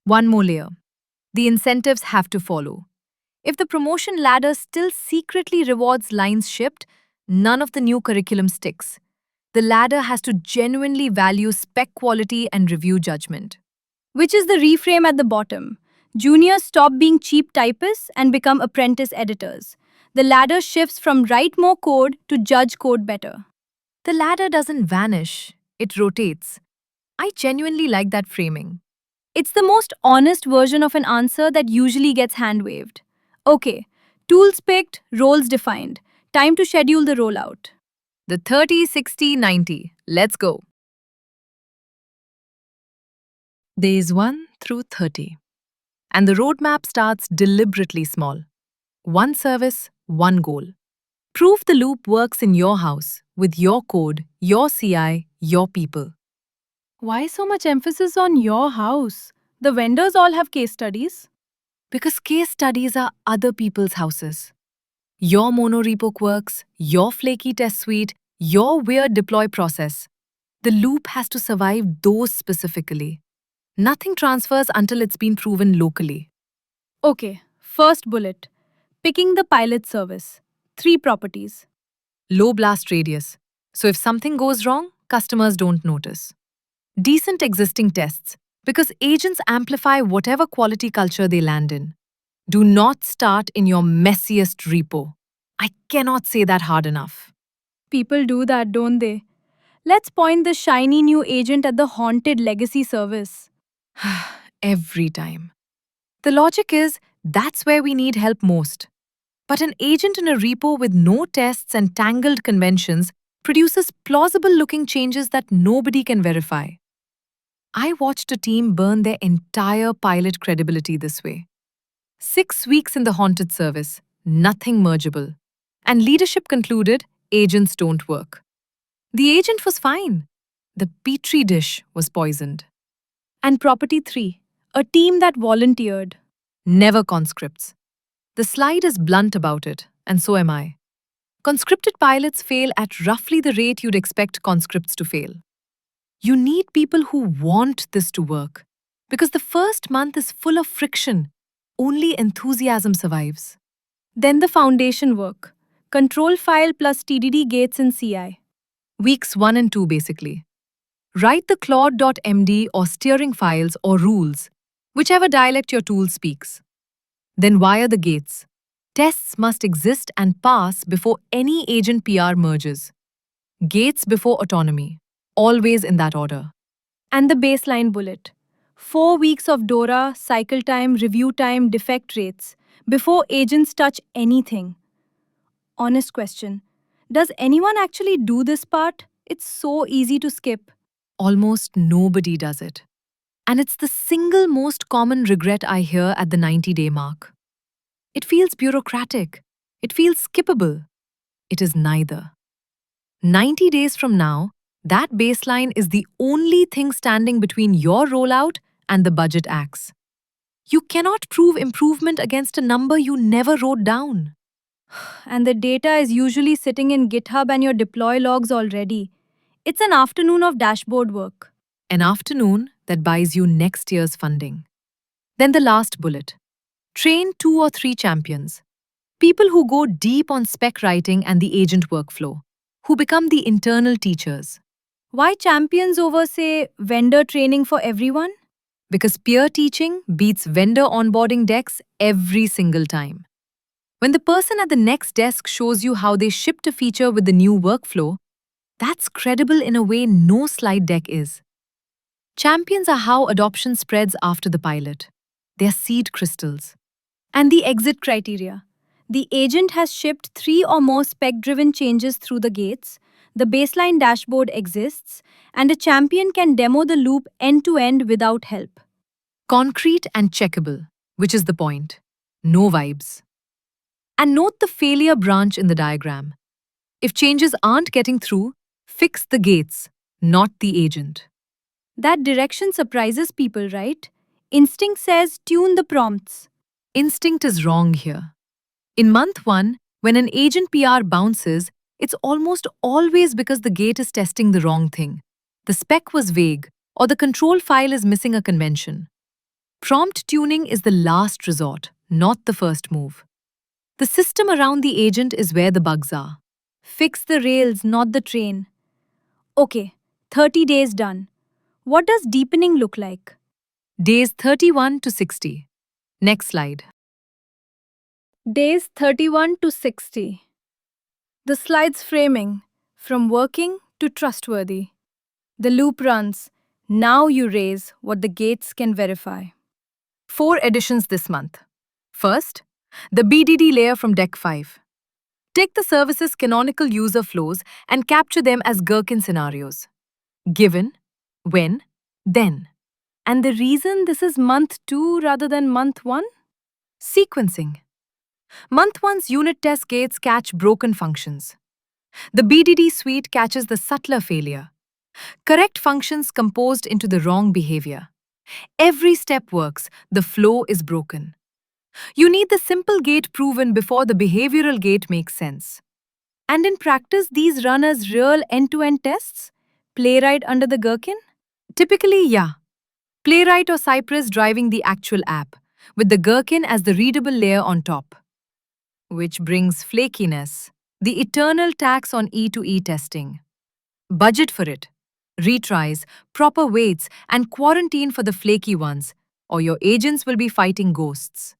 One more layer. The incentives have to follow. If the promotion ladder still secretly rewards lines shipped, none of the new curriculum sticks. The ladder has to genuinely value spec quality and review judgment. Which is the reframe at the bottom. Juniors stop being cheap typists and become apprentice editors. The ladder shifts from write more code to judge code better. The ladder doesn't vanish, it rotates. I genuinely like that framing. It's the most honest version of an answer that usually gets hand waved. Okay, tools picked, roles defined. Time to schedule the rollout. The 30, 60, 90. Let's go. Days 1 through 30. And the roadmap starts deliberately small. One service, one goal. Prove the loop works in your house, with your code, your CI, your people. Why so much emphasis on your house? The vendors all have case studies. Because case studies are other people's houses. Your monorepo quirks, your flaky test suite, your weird deploy process. The loop has to survive those specifically. Nothing transfers until it's been proven locally. Okay, first bullet. Picking the pilot service. 3 properties. Low blast radius. So if something goes wrong, customers don't notice. Decent existing tests, because agents amplify whatever quality culture they land in. Do not start in your messiest repo. I cannot say that hard enough. People do that, don't they? Let's point the shiny new agent at the haunted legacy service. Every time. The logic is that's where we need help most. But an agent in a repo with no tests and tangled conventions produces plausible looking changes that nobody can verify. I watched a team burn their entire pilot credibility this way. 6 weeks in the haunted service, nothing mergeable. And leadership concluded agents don't work. The agent was fine. The petri dish was poisoned. And property 3. A team that volunteered. Never conscripts. The slide is blunt about it, and so am I. Conscripted pilots fail at roughly the rate you'd expect conscripts to fail. You need people who want this to work, because the first month is full of friction. Only enthusiasm survives. Then the foundation work. Control file plus TDD gates in CI. Weeks 1 and 2 basically. Write the Claude.md or steering files or rules. whichever dialect your tool speaks. Then wire the gates. Tests must exist and pass before any agent PR merges. Gates before autonomy. Always in that order. And the baseline bullet. 4 weeks of DORA, cycle time, review time, defect rates before agents touch anything. Honest question. Does anyone actually do this part? It's so easy to skip. Almost nobody does it. And it's the single most common regret I hear at the 90-day mark. It feels bureaucratic. It feels skippable. It is neither. 90 days from now, that baseline is the only thing standing between your rollout and the budget axe. You cannot prove improvement against a number you never wrote down. And the data is usually sitting in GitHub and your deploy logs already. It's an afternoon of dashboard work. An afternoon that buys you next year's funding. Then the last bullet. Train 2 or 3 champions. People who go deep on spec writing and the agent workflow, who become the internal teachers. Why champions over, say, vendor training for everyone? Because peer teaching beats vendor onboarding decks every single time. When the person at the next desk shows you how they shipped a feature with the new workflow, that's credible in a way no slide deck is. Champions are how adoption spreads after the pilot. They're seed crystals. And the exit criteria. The agent has shipped 3 or more spec-driven changes through the gates, the baseline dashboard exists, and a champion can demo the loop end-to-end without help. Concrete and checkable, which is the point. No vibes. And note the failure branch in the diagram. If changes aren't getting through, fix the gates, not the agent. That direction surprises people, right? Instinct says tune the prompts. Instinct is wrong here. In month 1, when an agent PR bounces, it's almost always because the gate is testing the wrong thing. The spec was vague, or the control file is missing a convention. Prompt tuning is the last resort, not the first move. The system around the agent is where the bugs are. Fix the rails, not the train. Okay, 30 days done. What does deepening look like? Days 31 to 60. Next slide. Days 31 to 60. The slide's framing, from working to trustworthy. The loop runs, now you raise what the gates can verify. 4 additions this month. First, the BDD layer from Deck 5. Take the service's canonical user flows and capture them as Gherkin scenarios. Given, when, then. And the reason this is month 2 rather than month 1? Sequencing. Month 1's unit test gates catch broken functions. The BDD suite catches the subtler failure. Correct functions composed into the wrong behavior. Every step works, the flow is broken. You need the simple gate proven before the behavioral gate makes sense. And in practice, these run as real end-to-end tests? Playwright under the Gherkin? Typically, yeah. Playwright or Cypress driving the actual app, with the Gherkin as the readable layer on top. Which brings flakiness, the eternal tax on E2E testing. Budget for it. Retries, proper waits, and quarantine for the flaky ones, or your agents will be fighting ghosts.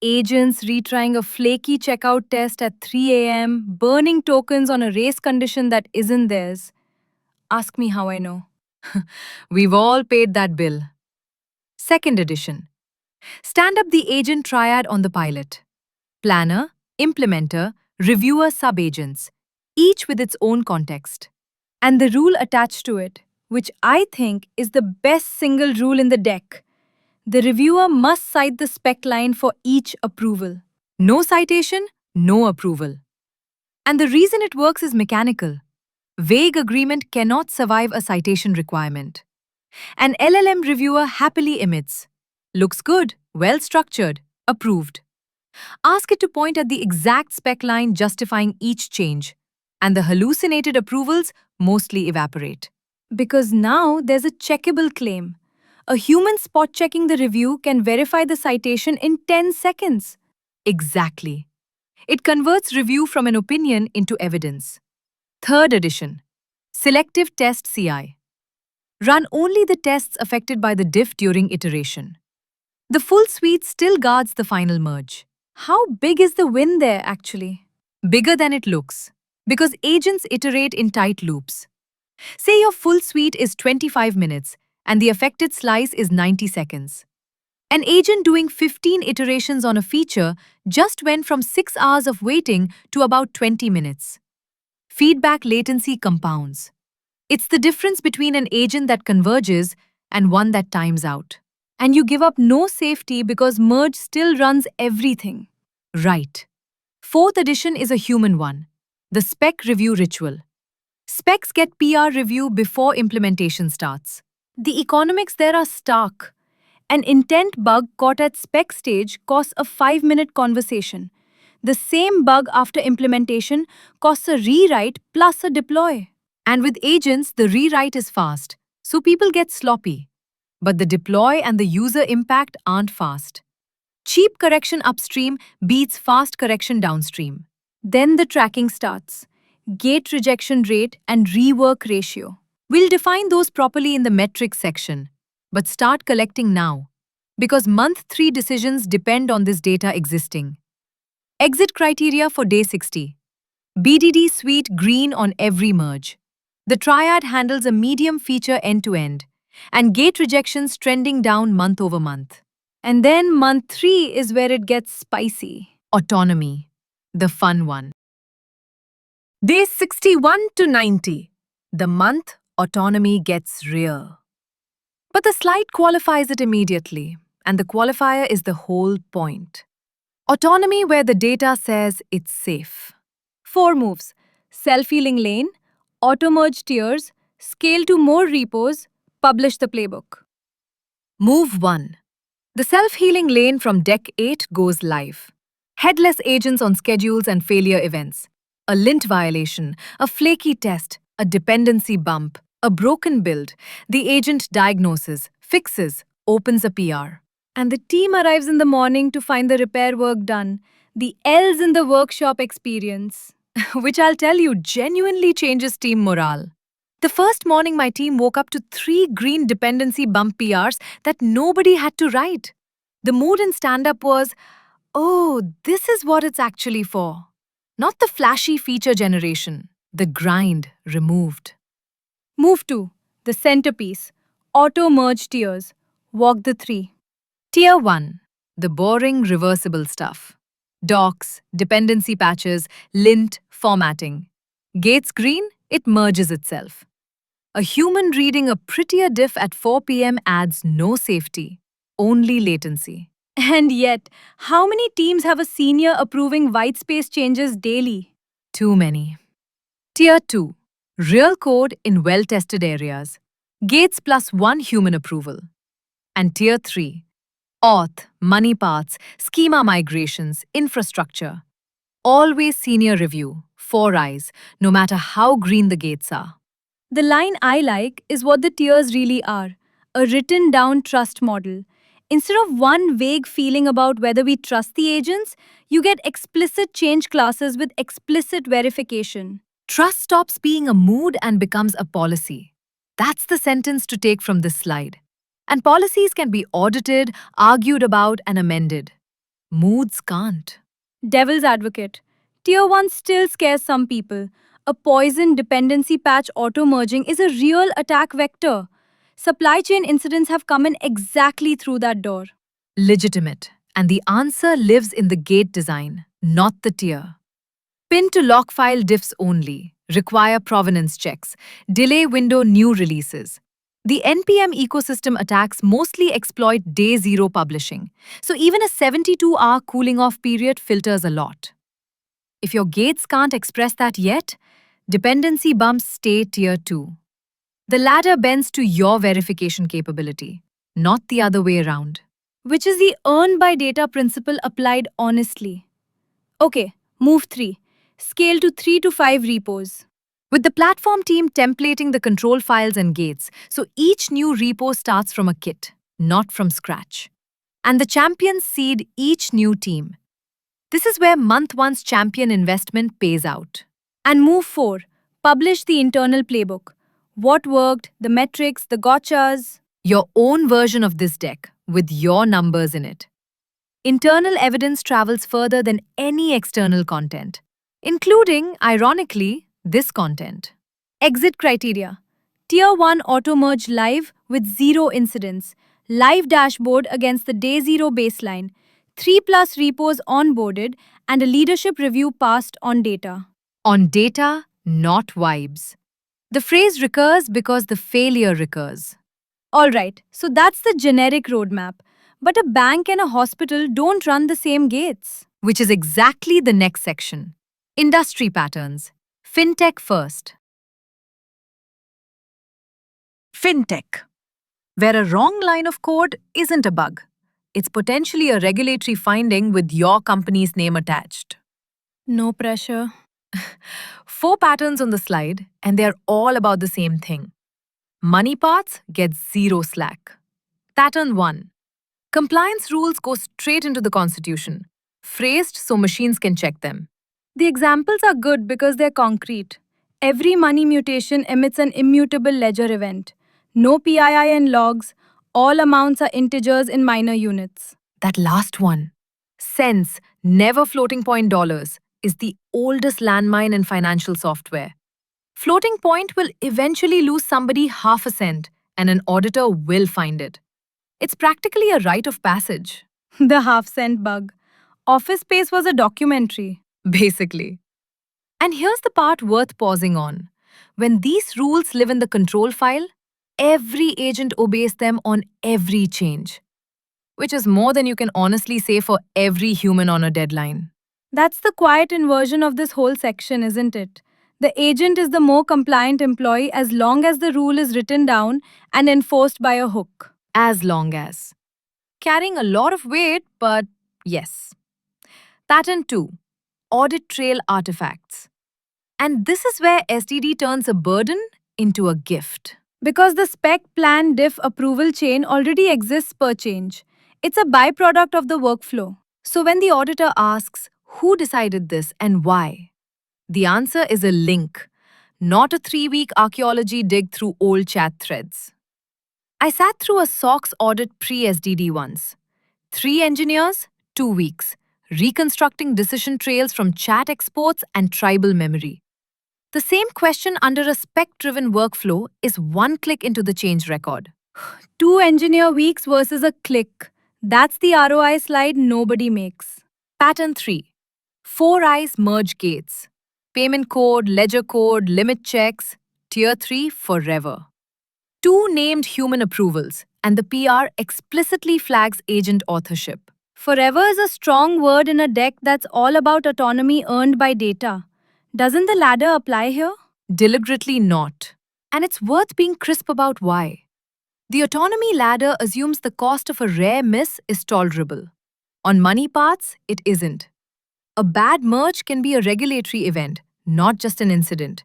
Agents retrying a flaky checkout test at 3 a.m., burning tokens on a race condition that isn't theirs. Ask me how I know. We've all paid that bill. Second edition. Stand up the agent triad on the pilot. Planner, implementer, reviewer sub-agents, each with its own context. And the rule attached to it, which I think is the best single rule in the deck. The reviewer must cite the spec line for each approval. No citation, no approval. And the reason it works is mechanical. Vague agreement cannot survive a citation requirement. An LLM reviewer happily emits. Looks good, well structured, approved. Ask it to point at the exact spec line justifying each change, and the hallucinated approvals mostly evaporate. Because now there's a checkable claim. A human spot checking the review can verify the citation in 10 seconds. Exactly. It converts review from an opinion into evidence. Third edition. Selective Test CI. Run only the tests affected by the diff during iteration. The full suite still guards the final merge. How big is the win there actually? Bigger than it looks, because agents iterate in tight loops. Say your full suite is 25 minutes and the affected slice is 90 seconds. An agent doing 15 iterations on a feature just went from 6 hours of waiting to about 20 minutes. Feedback latency compounds. It's the difference between an agent that converges and one that times out. And you give up no safety because merge still runs everything. Right. Fourth edition is a human one, the spec review ritual. Specs get PR review before implementation starts. The economics there are stark. An intent bug caught at spec stage costs a 5-minute conversation. The same bug after implementation costs a rewrite plus a deploy. And with agents, the rewrite is fast, so people get sloppy. But the deploy and the user impact aren't fast. Cheap correction upstream beats fast correction downstream. Then the tracking starts. Gate rejection rate and rework ratio. We'll define those properly in the metrics section, but start collecting now, because month 3 decisions depend on this data existing. Exit criteria for day 60. BDD suite green on every merge. The triad handles a medium feature end-to-end, and gate rejections trending down month over month. And then month 3 is where it gets spicy. Autonomy, the fun one. Day 61 to 90. The month autonomy gets real. But the slide qualifies it immediately, and the qualifier is the whole point. Autonomy where the data says it's safe. 4 moves: self-healing lane, auto-merge tiers, scale to more repos, publish the playbook. Move 1. The self-healing lane from Deck 8 goes live. Headless agents on schedules and failure events. A lint violation, a flaky test, a dependency bump, a broken build. The agent diagnoses, fixes, opens a PR. And the team arrives in the morning to find the repair work done. The L's in the workshop experience. Which I'll tell you genuinely changes team morale. The first morning my team woke up to 3 green dependency bump PRs that nobody had to write. The mood in stand-up was, oh, this is what it's actually for. Not the flashy feature generation, the grind removed. Move 2. The centerpiece. Auto-merge tiers. Walk the 3. Tier 1. The boring reversible stuff. Docs, dependency patches, lint, formatting. Gates green, it merges itself. A human reading a prettier diff at 4 p.m. adds no safety, only latency. And yet, how many teams have a senior approving whitespace changes daily? Too many. Tier 2. Real code in well-tested areas. Gates plus 1 human approval. And Tier 3. Auth, money paths, schema migrations, infrastructure. Always senior review, 4 eyes, no matter how green the gates are. The line I like is what the tiers really are, a written down trust model. Instead of one vague feeling about whether we trust the agents, you get explicit change classes with explicit verification. Trust stops being a mood and becomes a policy. That's the sentence to take from this slide. And policies can be audited, argued about, and amended. Moods can't. Devil's advocate. Tier 1 still scares some people. A poison dependency patch auto-merging is a real attack vector. Supply chain incidents have come in exactly through that door. Legitimate. And the answer lives in the gate design, not the tier. Pin to lock file diffs only. Require provenance checks. Delay window new releases. The NPM ecosystem attacks mostly exploit day 0 publishing, so even a 72-hour cooling off period filters a lot. If your gates can't express that yet, dependency bumps stay tier 2. The ladder bends to your verification capability, not the other way around. Which is the earn by data principle applied honestly. Okay, move 3. Scale to 3 to 5 repos. With the platform team templating the control files and gates, so each new repo starts from a kit, not from scratch. And the champions seed each new team. This is where month 1's champion investment pays out. And move 4. Publish the internal playbook. What worked, the metrics, the gotchas. Your own version of this deck, with your numbers in it. Internal evidence travels further than any external content, including, ironically, this content. Exit criteria. Tier 1 auto merge live with 0 incidents. Live dashboard against the day 0 baseline. 3 plus repos onboarded and a leadership review passed on data. On data, not vibes. The phrase recurs because the failure recurs, Alright, so that's the generic roadmap. But a bank and a hospital don't run the same gates. which is exactly the next section. Industry patterns. Fintech first. Fintech, where a wrong line of code isn't a bug. It's potentially a regulatory finding with your company's name attached. No pressure. 4 patterns on the slide, and they're all about the same thing. Money parts get zero slack. Pattern 1. Compliance rules go straight into the Constitution, phrased so machines can check them. The examples are good because they're concrete. Every money mutation emits an immutable ledger event. No PII and logs. All amounts are integers in minor units. That last one, cents, never floating point dollars, is the oldest landmine in financial software. Floating point will eventually lose somebody half a cent, and an auditor will find it. It's practically a rite of passage, The half-cent bug. Office Space was a documentary. basically. And here's the part worth pausing on. When these rules live in the control file, every agent obeys them on every change, which is more than you can honestly say for every human on a deadline. That's the quiet inversion of this whole section, isn't it? The agent is the more compliant employee as long as the rule is written down and enforced by a hook. As long as. Carrying a lot of weight, but yes. Pattern 2. Audit trail artifacts. And this is where SDD turns a burden into a gift. Because the spec plan diff approval chain already exists per change. It's a byproduct of the workflow. So when the auditor asks, who decided this and why? The answer is a link, not a 3-week archaeology dig through old chat threads. I sat through a SOX audit pre-SDD once. 3 engineers, 2 weeks, reconstructing decision trails from chat exports and tribal memory. The same question under a spec-driven workflow is 1 click into the change record. 2 engineer weeks versus a click. That's the ROI slide nobody makes. Pattern 3. 4 eyes merge gates. Payment code, ledger code, limit checks, tier 3 forever. 2 named human approvals, and the PR explicitly flags agent authorship. Forever is a strong word in a deck that's all about autonomy earned by data. Doesn't the ladder apply here? Deliberately not. And it's worth being crisp about why. The autonomy ladder assumes the cost of a rare miss is tolerable. On money parts, it isn't. A bad merge can be a regulatory event, not just an incident.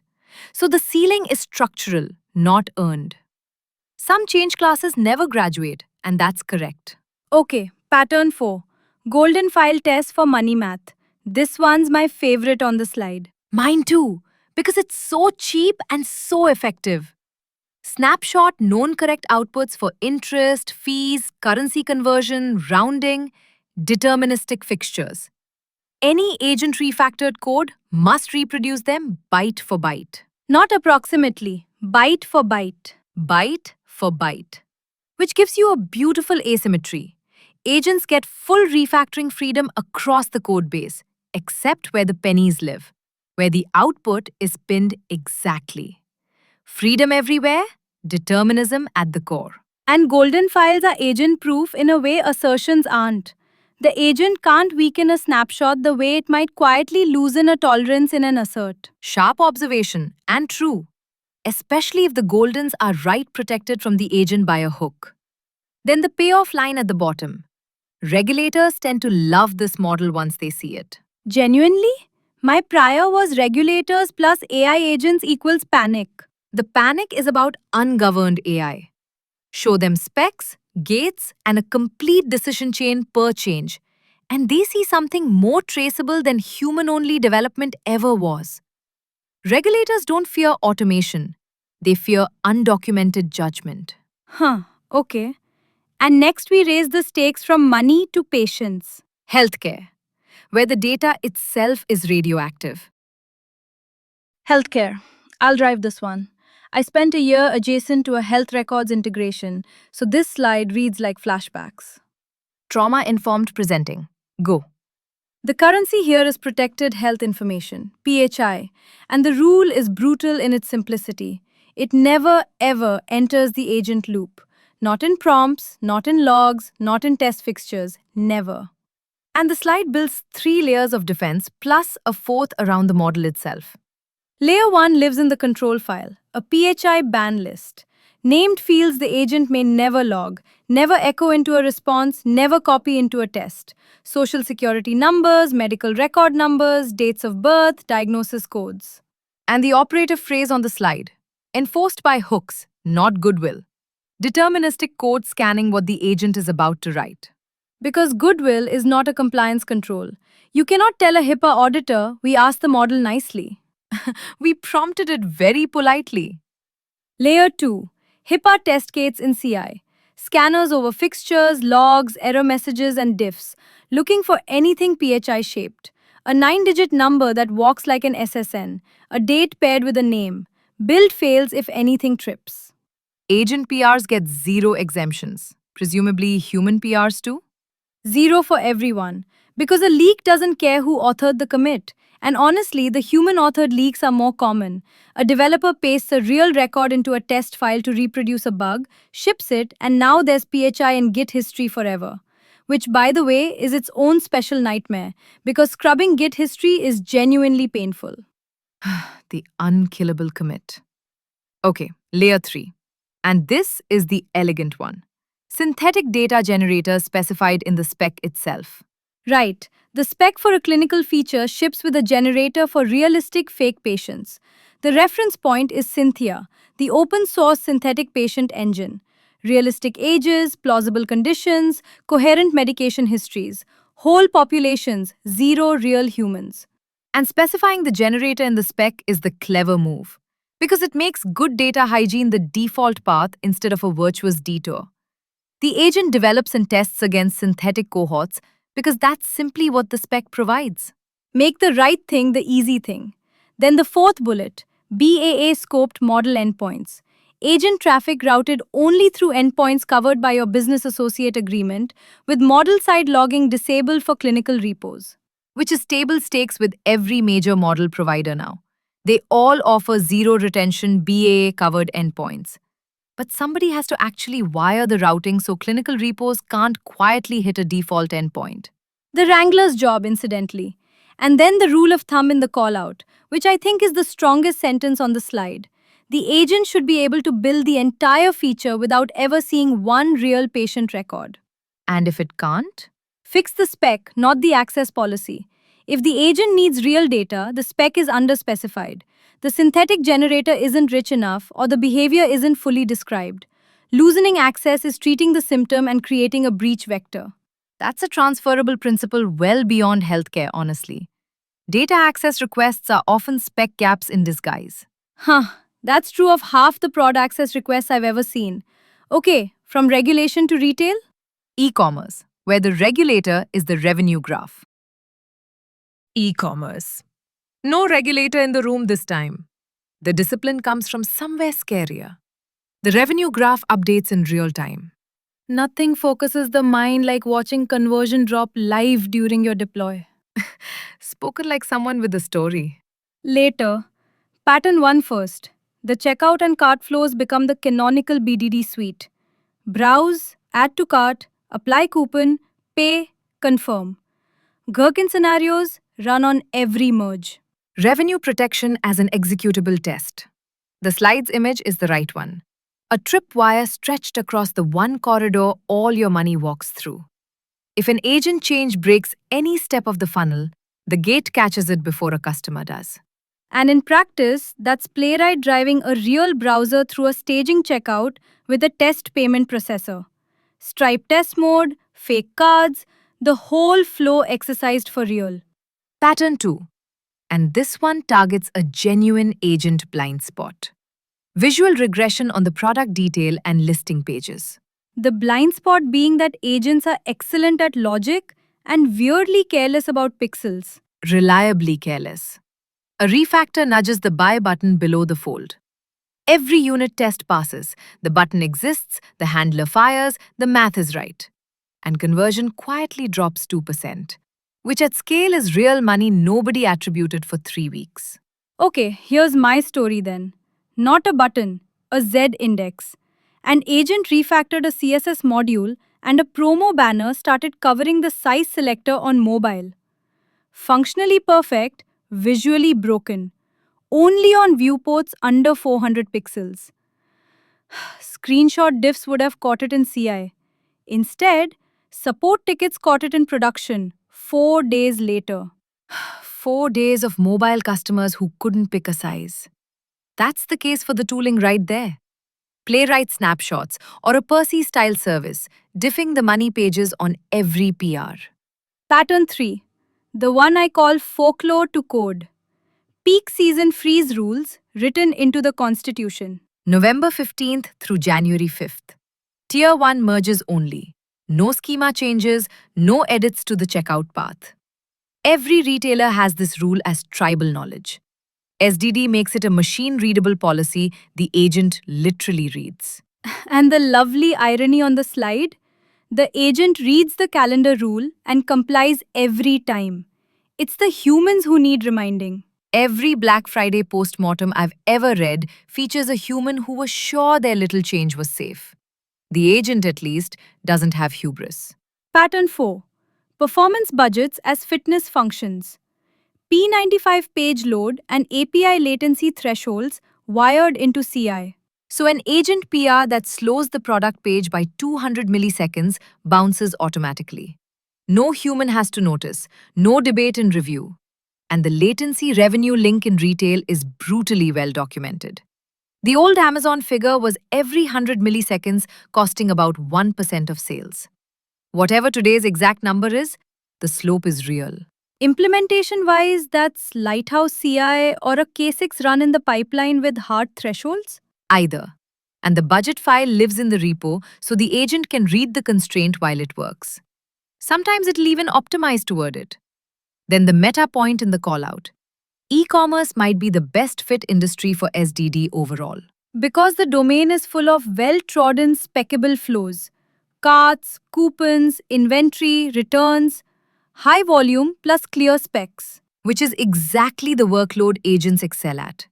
So the ceiling is structural, not earned. Some change classes never graduate, and that's correct. Okay, pattern 4. Golden file test for money math. This one's my favorite on the slide. Mine too, because it's so cheap and so effective. Snapshot known correct outputs for interest, fees, currency conversion, rounding, deterministic fixtures. Any agent refactored code must reproduce them byte for byte. Not approximately, byte for byte. Byte for byte. Which gives you a beautiful asymmetry. Agents get full refactoring freedom across the code base, except where the pennies live, where the output is pinned exactly. Freedom everywhere, determinism at the core. And golden files are agent proof in a way assertions aren't. The agent can't weaken a snapshot the way it might quietly loosen a tolerance in an assert. Sharp observation and true, especially if the goldens are right protected from the agent by a hook. Then the payoff line at the bottom. Regulators tend to love this model once they see it. Genuinely? My prior was regulators plus AI agents equals panic. The panic is about ungoverned AI. Show them specs, gates, and a complete decision chain per change, and they see something more traceable than human-only development ever was. Regulators don't fear automation. They fear undocumented judgment. Huh, okay. And next, we raise the stakes from money to patience. Healthcare, where the data itself is radioactive. Healthcare. I'll drive this one. I spent a year adjacent to a health records integration, so this slide reads like flashbacks. Trauma-informed presenting. Go. The currency here is protected health information, PHI, and the rule is brutal in its simplicity. It never ever enters the agent loop. Not in prompts, not in logs, not in test fixtures, never. And the slide builds 3 layers of defense plus a fourth around the model itself. Layer 1 lives in the control file, a PHI ban list. Named fields the agent may never log, never echo into a response, never copy into a test. Social security numbers, medical record numbers, dates of birth, diagnosis codes. And the operative phrase on the slide. Enforced by hooks, not goodwill. Deterministic code scanning what the agent is about to write. Because goodwill is not a compliance control. You cannot tell a HIPAA auditor, we asked the model nicely. We prompted it very politely. Layer 2. HIPAA test gates in CI. Scanners over fixtures, logs, error messages, and diffs, looking for anything PHI shaped. A 9-digit number that walks like an SSN. A date paired with a name. Build fails if anything trips. Agent PRs get 0 exemptions. Presumably human PRs too? 0 for everyone. Because a leak doesn't care who authored the commit. And honestly, the human-authored leaks are more common. A developer pastes a real record into a test file to reproduce a bug, ships it, and now there's PHI in Git history forever. Which, by the way, is its own special nightmare, because scrubbing Git history is genuinely painful. The unkillable commit. Okay, layer 3. And this is the elegant one. Synthetic data generator specified in the spec itself. Right. The spec for a clinical feature ships with a generator for realistic fake patients. The reference point is Cynthia, the open source synthetic patient engine. Realistic ages, plausible conditions, coherent medication histories. Whole populations, 0 real humans. And specifying the generator in the spec is the clever move, because it makes good data hygiene the default path instead of a virtuous detour. The agent develops and tests against synthetic cohorts because that's simply what the spec provides. Make the right thing the easy thing. Then the fourth bullet, BAA scoped model endpoints. Agent traffic routed only through endpoints covered by your business associate agreement, with model side logging disabled for clinical repos. Which is table stakes with every major model provider now. They all offer 0 retention BAA covered endpoints. But somebody has to actually wire the routing so clinical repos can't quietly hit a default endpoint. The wrangler's job, incidentally. And then the rule of thumb in the callout, which I think is the strongest sentence on the slide. The agent should be able to build the entire feature without ever seeing one real patient record. And if it can't? Fix the spec, not the access policy. If the agent needs real data, the spec is underspecified. The synthetic generator isn't rich enough, or the behavior isn't fully described. Loosening access is treating the symptom and creating a breach vector. That's a transferable principle well beyond healthcare, honestly. Data access requests are often spec gaps in disguise. That's true of half the prod access requests I've ever seen. Okay, from regulation to retail? E-commerce, where the regulator is the revenue graph. E-commerce. No regulator in the room this time. The discipline comes from somewhere scarier. The revenue graph updates in real time. Nothing focuses the mind like watching conversion drop live during your deploy. Spoken like someone with a story. Later, pattern 1 first. The checkout and cart flows become the canonical BDD suite. Browse, add to cart, apply coupon, pay, confirm. Gherkin scenarios run on every merge. Revenue protection as an executable test. The slide's image is the right one. A tripwire stretched across the one corridor all your money walks through. If an agent change breaks any step of the funnel, the gate catches it before a customer does. And in practice, that's Playwright driving a real browser through a staging checkout with a test payment processor. Stripe test mode, fake cards, the whole flow exercised for real. Pattern 2. And this one targets a genuine agent blind spot. Visual regression on the product detail and listing pages. The blind spot being that agents are excellent at logic and weirdly careless about pixels. Reliably careless. A refactor nudges the buy button below the fold. Every unit test passes. The button exists, the handler fires, the math is right. And conversion quietly drops 2%, which at scale is real money nobody attributed for 3 weeks. Okay, here's my story then. Not a button, a Z index. An agent refactored a CSS module and a promo banner started covering the size selector on mobile. Functionally perfect, visually broken. Only on viewports under 400 pixels. Screenshot diffs would have caught it in CI. Instead, support tickets caught it in production 4 days later. 4 days of mobile customers who couldn't pick a size. That's the case for the tooling right there. Playwright snapshots or a Percy style service, diffing the money pages on every PR. Pattern 3. The one I call folklore to code. Peak season freeze rules written into the constitution. November 15th through January 5th. Tier 1 merges only. No schema changes, no edits to the checkout path. Every retailer has this rule as tribal knowledge. SDD makes it a machine-readable policy the agent literally reads. And the lovely irony on the slide, the agent reads the calendar rule and complies every time. It's the humans who need reminding. Every Black Friday post-mortem I've ever read features a human who was sure their little change was safe. The agent, at least, doesn't have hubris. Pattern 4. Performance budgets as fitness functions. P95 page load and API latency thresholds wired into CI. So an agent PR that slows the product page by 200 milliseconds bounces automatically. No human has to notice, no debate in review. And the latency revenue link in retail is brutally well documented. The old Amazon figure was every 100 milliseconds costing about 1% of sales. Whatever today's exact number is, the slope is real. Implementation wise, that's Lighthouse CI or a K6 run in the pipeline with hard thresholds? Either. And the budget file lives in the repo, so the agent can read the constraint while it works. Sometimes it'll even optimize toward it. Then the meta point in the callout. E-commerce might be the best fit industry for SDD overall. Because the domain is full of well-trodden speckable flows. Carts, coupons, inventory, returns, high volume plus clear specs. Which is exactly the workload agents excel at.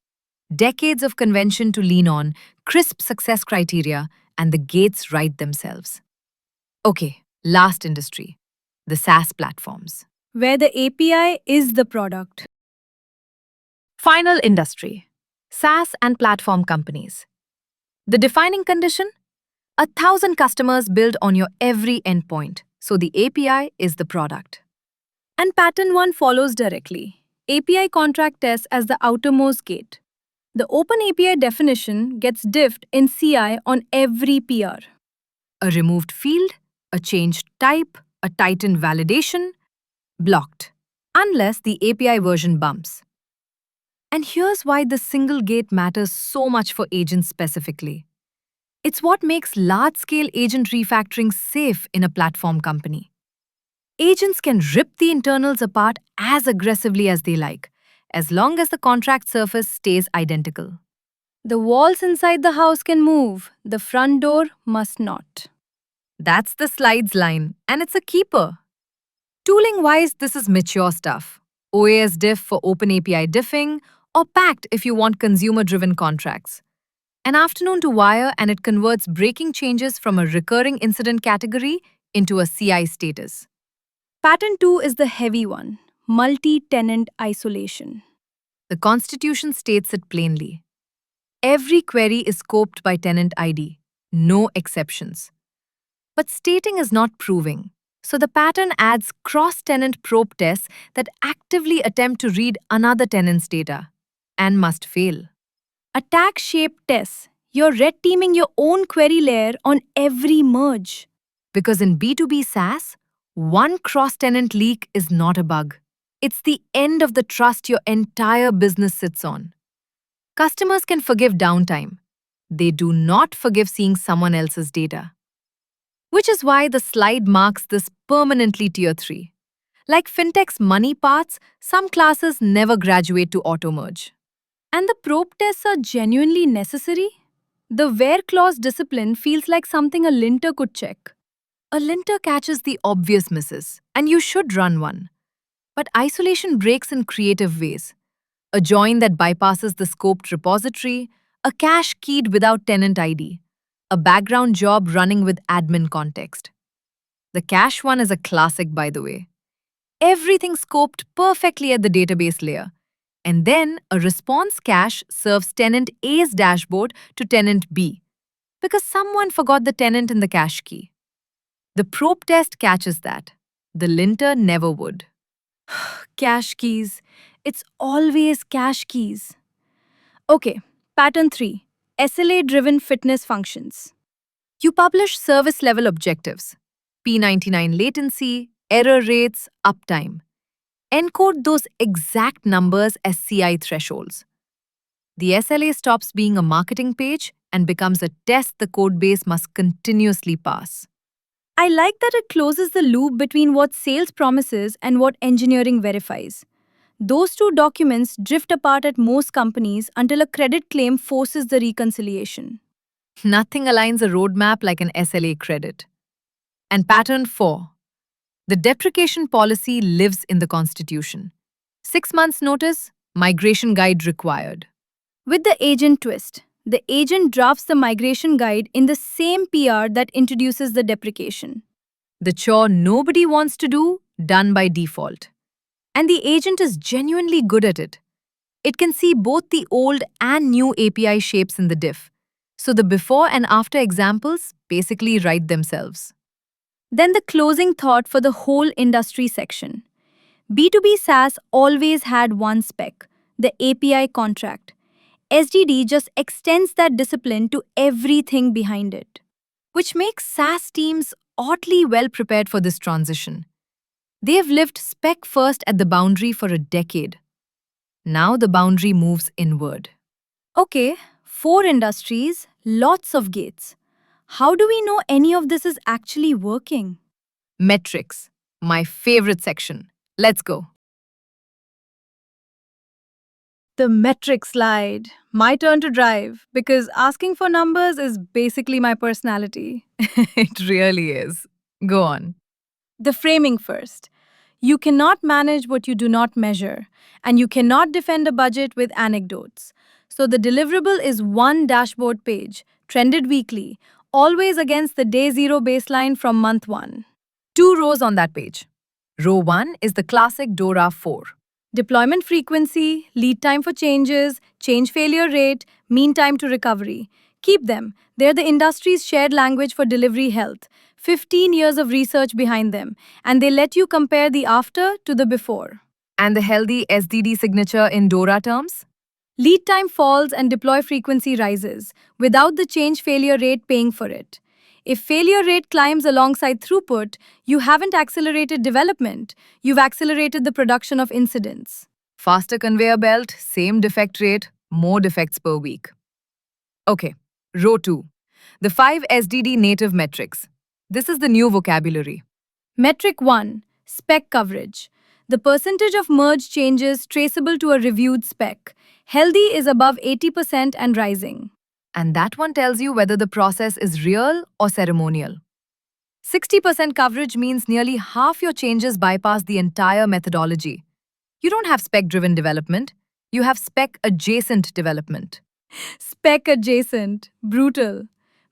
Decades of convention to lean on, crisp success criteria, and the gates write themselves. Okay, last industry. The SaaS platforms. Where the API is the product. Final industry. SaaS and platform companies. The defining condition? 1,000 customers build on your every endpoint, so the API is the product. And pattern 1 follows directly. API contract tests as the outermost gate. The open API definition gets diffed in CI on every PR. A removed field, a changed type, a tightened validation, blocked, unless the API version bumps. And here's why the single gate matters so much for agents specifically. It's what makes large-scale agent refactoring safe in a platform company. Agents can rip the internals apart as aggressively as they like, as long as the contract surface stays identical. The walls inside the house can move, the front door must not. That's the slides line, and it's a keeper. Tooling-wise, this is mature stuff. OAS diff for OpenAPI diffing, or packed if you want consumer-driven contracts. An afternoon to wire and it converts breaking changes from a recurring incident category into a CI status. Pattern 2 is the heavy one, multi-tenant isolation. The Constitution states it plainly. Every query is scoped by tenant ID, no exceptions. But stating is not proving, so the pattern adds cross-tenant probe tests that actively attempt to read another tenant's data, and must fail. Attack-shaped tests. You're red teaming your own query layer on every merge. Because in B2B SaaS, one cross-tenant leak is not a bug. It's the end of the trust your entire business sits on. Customers can forgive downtime. They do not forgive seeing someone else's data. which is why the slide marks this permanently tier 3. Like fintech's money paths, some classes never graduate to auto-merge. And the probe tests are genuinely necessary? The where clause discipline feels like something a linter could check. A linter catches the obvious misses, and you should run one. But isolation breaks in creative ways. A join that bypasses the scoped repository, a cache keyed without tenant ID, a background job running with admin context. The cache one is a classic, by the way. Everything scoped perfectly at the database layer. And then a response cache serves tenant A's dashboard to tenant B because someone forgot the tenant in the cache key. The probe test catches that. The linter never would. Cache keys. It's always cache keys. Okay, pattern 3. SLA-driven fitness functions. You publish service level objectives, P99 latency, error rates, uptime. Encode those exact numbers as CI thresholds. The SLA stops being a marketing page and becomes a test the codebase must continuously pass. I like that it closes the loop between what sales promises and what engineering verifies. Those two documents drift apart at most companies until a credit claim forces the reconciliation. Nothing aligns a roadmap like an SLA credit. And pattern 4. The deprecation policy lives in the Constitution. 6 months notice, migration guide required. With the agent twist, the agent drafts the migration guide in the same PR that introduces the deprecation. The chore nobody wants to do, done by default. And the agent is genuinely good at it. It can see both the old and new API shapes in the diff. So the before and after examples basically write themselves. Then the closing thought for the whole industry section. B2B SaaS always had one spec, the API contract. SDD just extends that discipline to everything behind it. Which makes SaaS teams oddly well prepared for this transition. They have lived spec first at the boundary for a decade. Now the boundary moves inward. Okay, 4 industries, lots of gates. How do we know any of this is actually working? Metrics, my favorite section. Let's go. The metric slide. My turn to drive because asking for numbers is basically my personality. It really is. Go on. The framing first. You cannot manage what you do not measure, and you cannot defend a budget with anecdotes. So the deliverable is one dashboard page, trended weekly, always against the day 0 baseline from month 1. 2 rows on that page. Row 1 is the classic DORA 4. Deployment frequency, lead time for changes, change failure rate, mean time to recovery. Keep them. They're the industry's shared language for delivery health. 15 years of research behind them, and they let you compare the after to the before. And the healthy SDD signature in DORA terms? Lead time falls and deploy frequency rises, without the change failure rate paying for it. If failure rate climbs alongside throughput, you haven't accelerated development, you've accelerated the production of incidents. Faster conveyor belt, same defect rate, more defects per week. Okay, row 2. The 5 SDD native metrics. This is the new vocabulary. Metric 1. Spec coverage. The percentage of merge changes traceable to a reviewed spec. Healthy is above 80% and rising. And that one tells you whether the process is real or ceremonial. 60% coverage means nearly half your changes bypass the entire methodology. You don't have spec-driven development, you have spec-adjacent development. Spec adjacent. Brutal.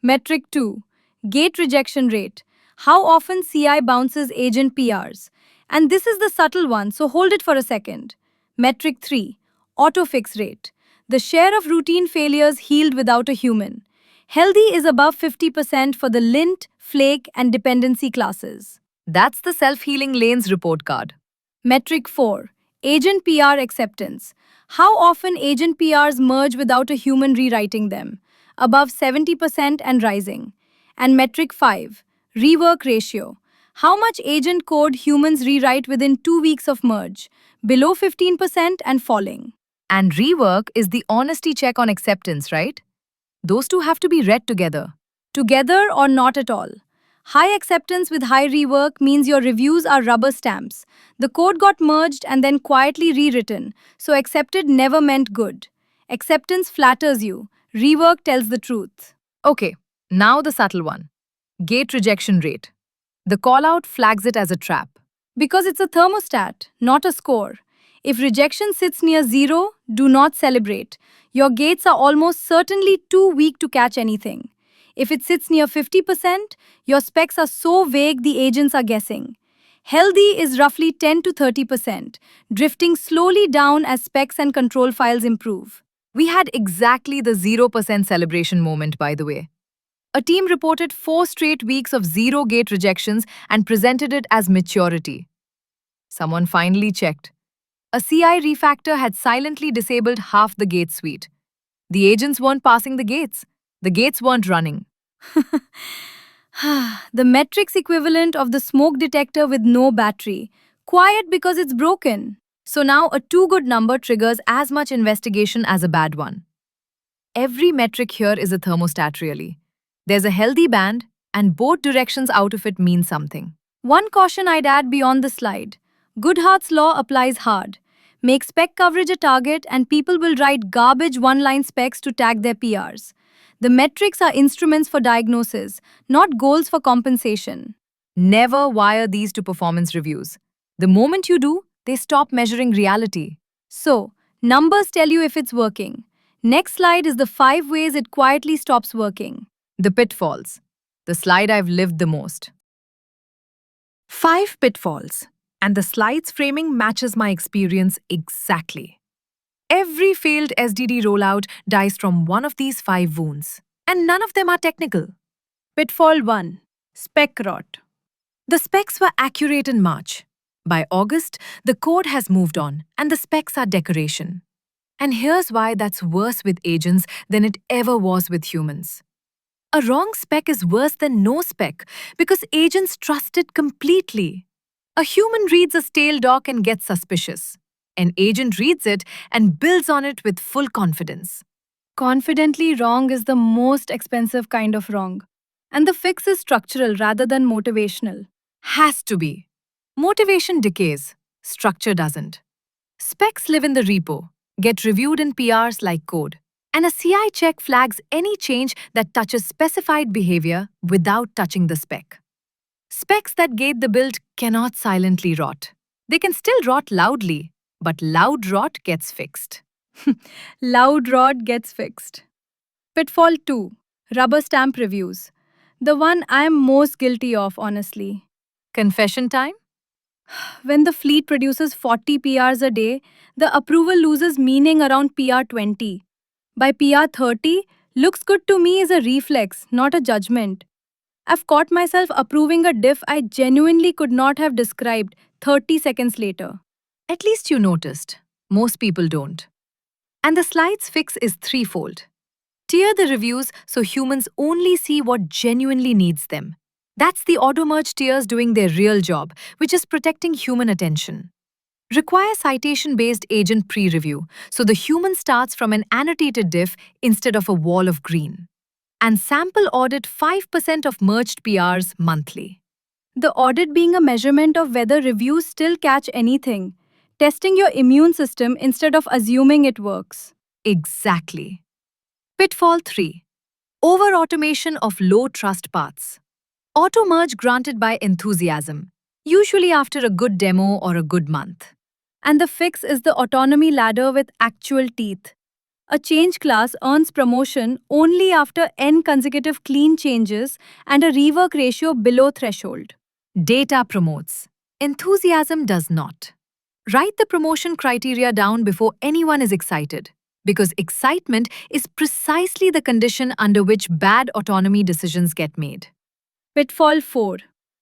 Metric 2. Gate rejection rate. How often CI bounces agent PRs. And this is the subtle one, so hold it for a second. Metric 3. Autofix rate. The share of routine failures healed without a human. Healthy is above 50% for the lint, flake, and dependency classes. That's the self-healing lanes report card. Metric 4. Agent PR acceptance. How often agent PRs merge without a human rewriting them? Above 70% and rising. And metric 5. Rework ratio. How much agent code humans rewrite within 2 weeks of merge? Below 15% and falling. And rework is the honesty check on acceptance, right? Those two have to be read together. Together or not at all. High acceptance with high rework means your reviews are rubber stamps. The code got merged and then quietly rewritten, so accepted never meant good. Acceptance flatters you, rework tells the truth. Okay, now the subtle one. Gate rejection rate. The callout flags it as a trap. Because it's a thermostat, not a score. If rejection sits near zero, do not celebrate. Your gates are almost certainly too weak to catch anything. If it sits near 50%, your specs are so vague the agents are guessing. Healthy is roughly 10 to 30%, drifting slowly down as specs and control files improve. We had exactly the 0% celebration moment, by the way. A team reported 4 straight weeks of zero gate rejections and presented it as maturity. Someone finally checked. A CI refactor had silently disabled half the gate suite. The agents weren't passing the gates weren't running. The metrics equivalent of the smoke detector with no battery. Quiet because it's broken. So now a too good number triggers as much investigation as a bad one. Every metric here is a thermostat, really. There's a healthy band, and both directions out of it mean something. One caution I'd add beyond the slide. Goodhart's law applies hard. Make spec coverage a target and people will write garbage one-line specs to tag their PRs. The metrics are instruments for diagnosis, not goals for compensation. Never wire these to performance reviews. The moment you do, they stop measuring reality. So, numbers tell you if it's working. Next slide is the 5 ways it quietly stops working. The pitfalls. The slide I've lived the most. 5 pitfalls. And the slide's framing matches my experience exactly. Every failed SDD rollout dies from one of these 5 wounds. And none of them are technical. Pitfall 1. Spec rot. The specs were accurate in March. By August, the code has moved on, and the specs are decoration. And here's why that's worse with agents than it ever was with humans. A wrong spec is worse than no spec because agents trust it completely. A human reads a stale doc and gets suspicious. An agent reads it and builds on it with full confidence. Confidently wrong is the most expensive kind of wrong. And the fix is structural rather than motivational. Has to be. Motivation decays, structure doesn't. Specs live in the repo, get reviewed in PRs like code, and a CI check flags any change that touches specified behavior without touching the spec. Specs that gate the build cannot silently rot. They can still rot loudly, but loud rot gets fixed. Loud rot gets fixed. Pitfall 2. Rubber stamp reviews. The one I'm most guilty of, honestly. Confession time? When the fleet produces 40 PRs a day, the approval loses meaning around PR 20. By PR 30, looks good to me is a reflex, not a judgment. I've caught myself approving a diff I genuinely could not have described 30 seconds later. At least you noticed. Most people don't. And the slide's fix is threefold. Tier the reviews so humans only see what genuinely needs them. That's the auto-merge tiers doing their real job, which is protecting human attention. Require citation-based agent pre-review so the human starts from an annotated diff instead of a wall of green. And sample audit 5% of merged PRs monthly. The audit being a measurement of whether reviews still catch anything, testing your immune system instead of assuming it works. Exactly. Pitfall 3. Over-automation of low-trust paths. Auto-merge granted by enthusiasm, usually after a good demo or a good month. And the fix is the autonomy ladder with actual teeth. A change class earns promotion only after n consecutive clean changes and a rework ratio below threshold. Data promotes. Enthusiasm does not. Write the promotion criteria down before anyone is excited, because excitement is precisely the condition under which bad autonomy decisions get made. Pitfall 4.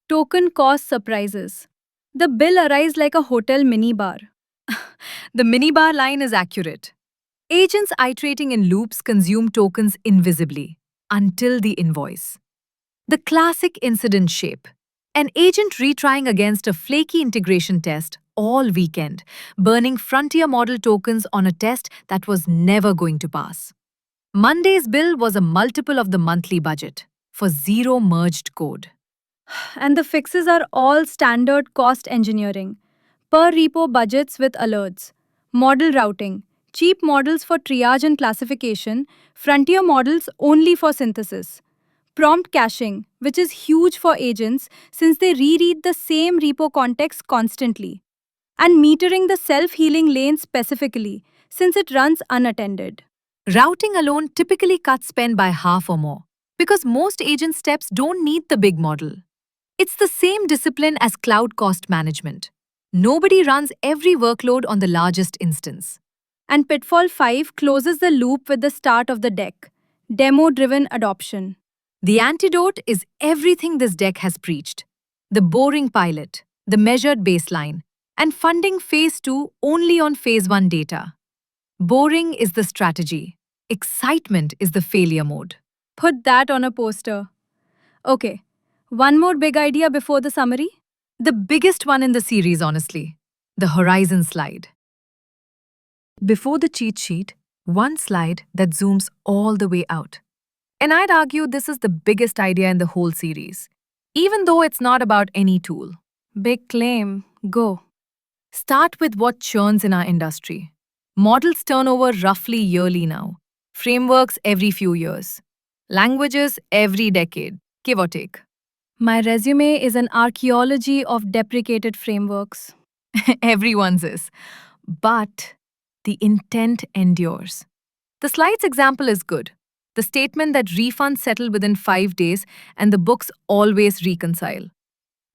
Token cost surprises. The bill arrives like a hotel minibar. The minibar line is accurate. Agents iterating in loops consume tokens invisibly until the invoice. The classic incident shape. An agent retrying against a flaky integration test all weekend, burning frontier model tokens on a test that was never going to pass. Monday's bill was a multiple of the monthly budget for zero merged code. And the fixes are all standard cost engineering, per repo budgets with alerts, model routing, cheap models for triage and classification, frontier models only for synthesis, prompt caching, which is huge for agents since they reread the same repo context constantly, and metering the self healing lane specifically since it runs unattended. Routing alone typically cuts spend by half or more because most agent steps don't need the big model. It's the same discipline as cloud cost management. Nobody runs every workload on the largest instance. And Pitfall 5 closes the loop with the start of the deck demo driven adoption. The antidote is everything this deck has preached: the boring pilot, the measured baseline, and funding phase 2 only on phase 1 data. Boring is the strategy, excitement is the failure mode. Put that on a poster. Okay, one more big idea before the summary. The biggest one in the series, honestly: the horizon slide. Before the cheat sheet, one slide that zooms all the way out. And I'd argue this is the biggest idea in the whole series, even though it's not about any tool. Big claim. Go. Start with what churns in our industry. Models turn over roughly yearly now, frameworks every few years, languages every decade, give or take. My resume is an archaeology of deprecated frameworks. Everyone's is. But the intent endures. The slides example is good. The statement that refunds settle within 5 days and the books always reconcile.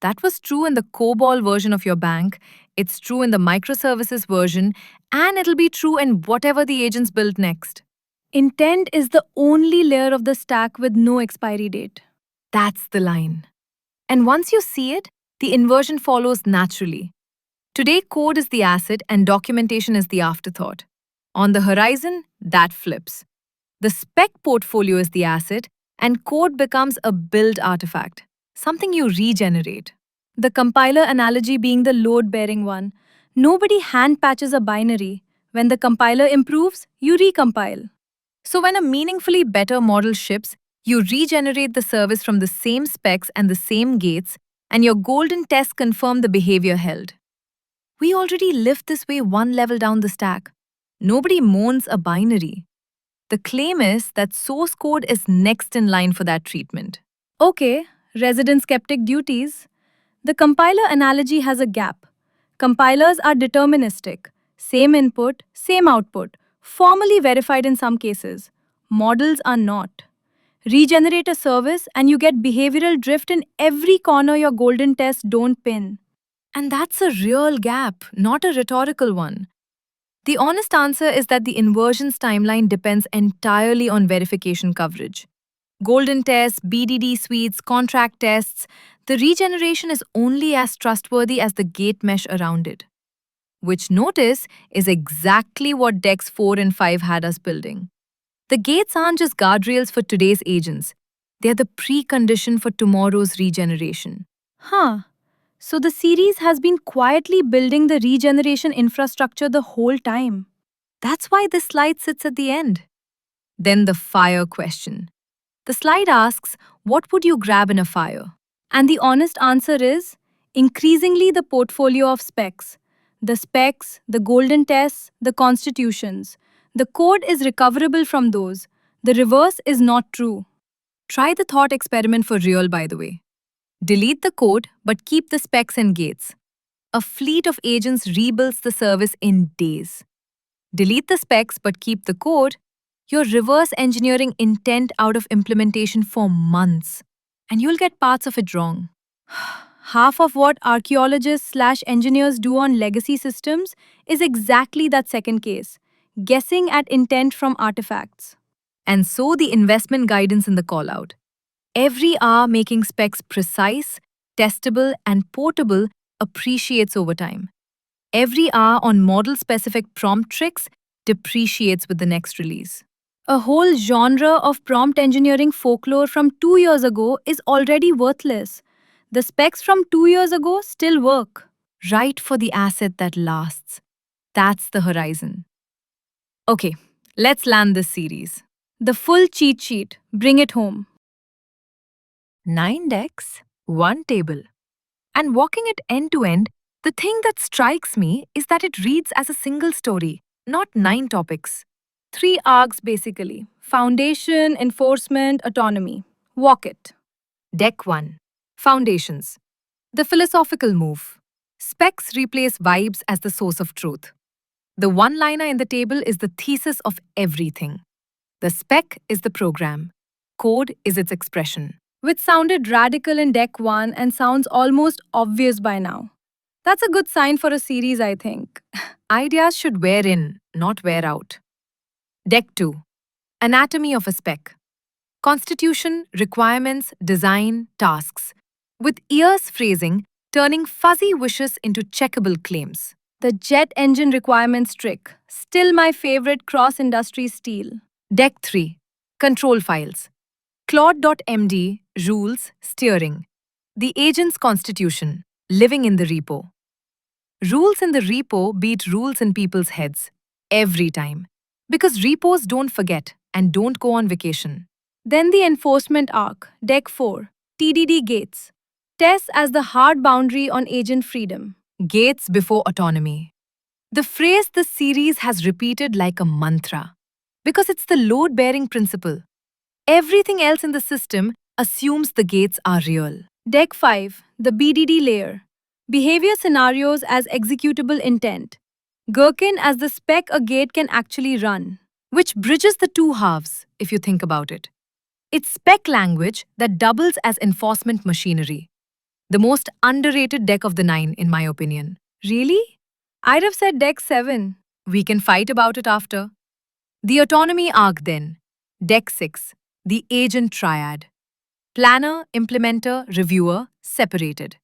That was true in the COBOL version of your bank, it's true in the microservices version, and it'll be true in whatever the agents build next. Intent is the only layer of the stack with no expiry date. That's the line. And once you see it, the inversion follows naturally. Today, code is the asset and documentation is the afterthought. On the horizon, that flips. The spec portfolio is the asset, and code becomes a build artifact, something you regenerate. The compiler analogy being the load bearing one. Nobody hand patches a binary. When the compiler improves, you recompile. So, when a meaningfully better model ships, you regenerate the service from the same specs and the same gates, and your golden tests confirm the behavior held. We already live this way one level down the stack. Nobody mourns a binary. The claim is that source code is next in line for that treatment. Okay, resident skeptic duties. The compiler analogy has a gap. Compilers are deterministic. Same input, same output, formally verified in some cases. Models are not. Regenerate a service and you get behavioral drift in every corner your golden tests don't pin. And that's a real gap, not a rhetorical one. The honest answer is that the inversions timeline depends entirely on verification coverage. Golden tests, BDD suites, contract tests, the regeneration is only as trustworthy as the gate mesh around it. Which, notice, is exactly what DEX 4 and 5 had us building. The gates aren't just guardrails for today's agents, they're the precondition for tomorrow's regeneration. Huh. So the series has been quietly building the regeneration infrastructure the whole time. That's why this slide sits at the end. Then the fire question. The slide asks, what would you grab in a fire? And the honest answer is increasingly the portfolio of specs. The specs, the golden tests, the constitutions. The code is recoverable from those. The reverse is not true. Try the thought experiment for real, by the way. Delete the code, but keep the specs and gates. A fleet of agents rebuilds the service in days. Delete the specs, but keep the code. You're reverse engineering intent out of implementation for months, and you'll get parts of it wrong. Half of what archaeologists/engineers do on legacy systems is exactly that second case, guessing at intent from artifacts. And so the investment guidance in the callout. Every hour making specs precise, testable, and portable appreciates over time. Every hour on model-specific prompt tricks depreciates with the next release. A whole genre of prompt engineering folklore from 2 years ago is already worthless. The specs from 2 years ago still work. Right for the asset that lasts. That's the horizon. Okay, let's land this series. The full cheat sheet. Bring it home. 9 decks, one table. And walking it end to end, the thing that strikes me is that it reads as a single story, not 9 topics. Three arcs basically: foundation, enforcement, autonomy. Walk it. Deck 1. Foundations. The philosophical move. Specs replace vibes as the source of truth. The one-liner in the table is the thesis of everything. The spec is the program. Code is its expression. Which sounded radical in Deck 1 and sounds almost obvious by now. That's a good sign for a series, I think. Ideas should wear in, not wear out. Deck 2. Anatomy of a spec. Constitution, requirements, design, tasks. With ears phrasing, turning fuzzy wishes into checkable claims. The jet engine requirements trick. Still my favorite cross-industry steal. Deck 3. Control files. Claude.md, rules, steering. The agent's constitution, living in the repo. Rules in the repo beat rules in people's heads. Every time. Because repos don't forget and don't go on vacation. Then the enforcement arc, Deck 4, TDD gates. Tests as the hard boundary on agent freedom. Gates before autonomy. The phrase the series has repeated like a mantra. Because it's the load-bearing principle. Everything else in the system assumes the gates are real. Deck 5, the BDD layer. Behavior scenarios as executable intent. Gherkin as the spec a gate can actually run. Which bridges the two halves, if you think about it. It's spec language that doubles as enforcement machinery. The most underrated deck of the 9, in my opinion. Really? I'd have said Deck 7. We can fight about it after. The autonomy arc then. Deck 6. The agent triad. Planner, implementer, reviewer, separated.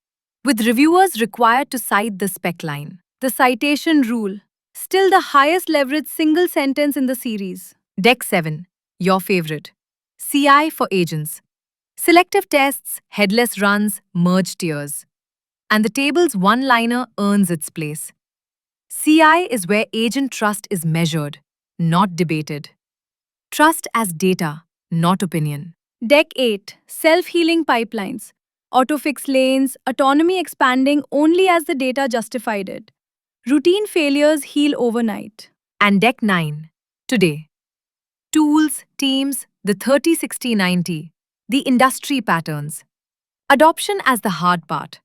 With reviewers required to cite the spec line. The citation rule. Still the highest leverage single sentence in the series. Deck 7. Your favorite. CI for agents. Selective tests, headless runs, merge tiers. And the table's one-liner earns its place. CI is where agent trust is measured, not debated. Trust as data, not opinion. Deck 8. Self-healing pipelines. Autofix lanes, autonomy expanding only as the data justified it. Routine failures heal overnight. And Deck 9. Today. Tools, teams, the 30-60-90. The industry patterns. Adoption as the hard part.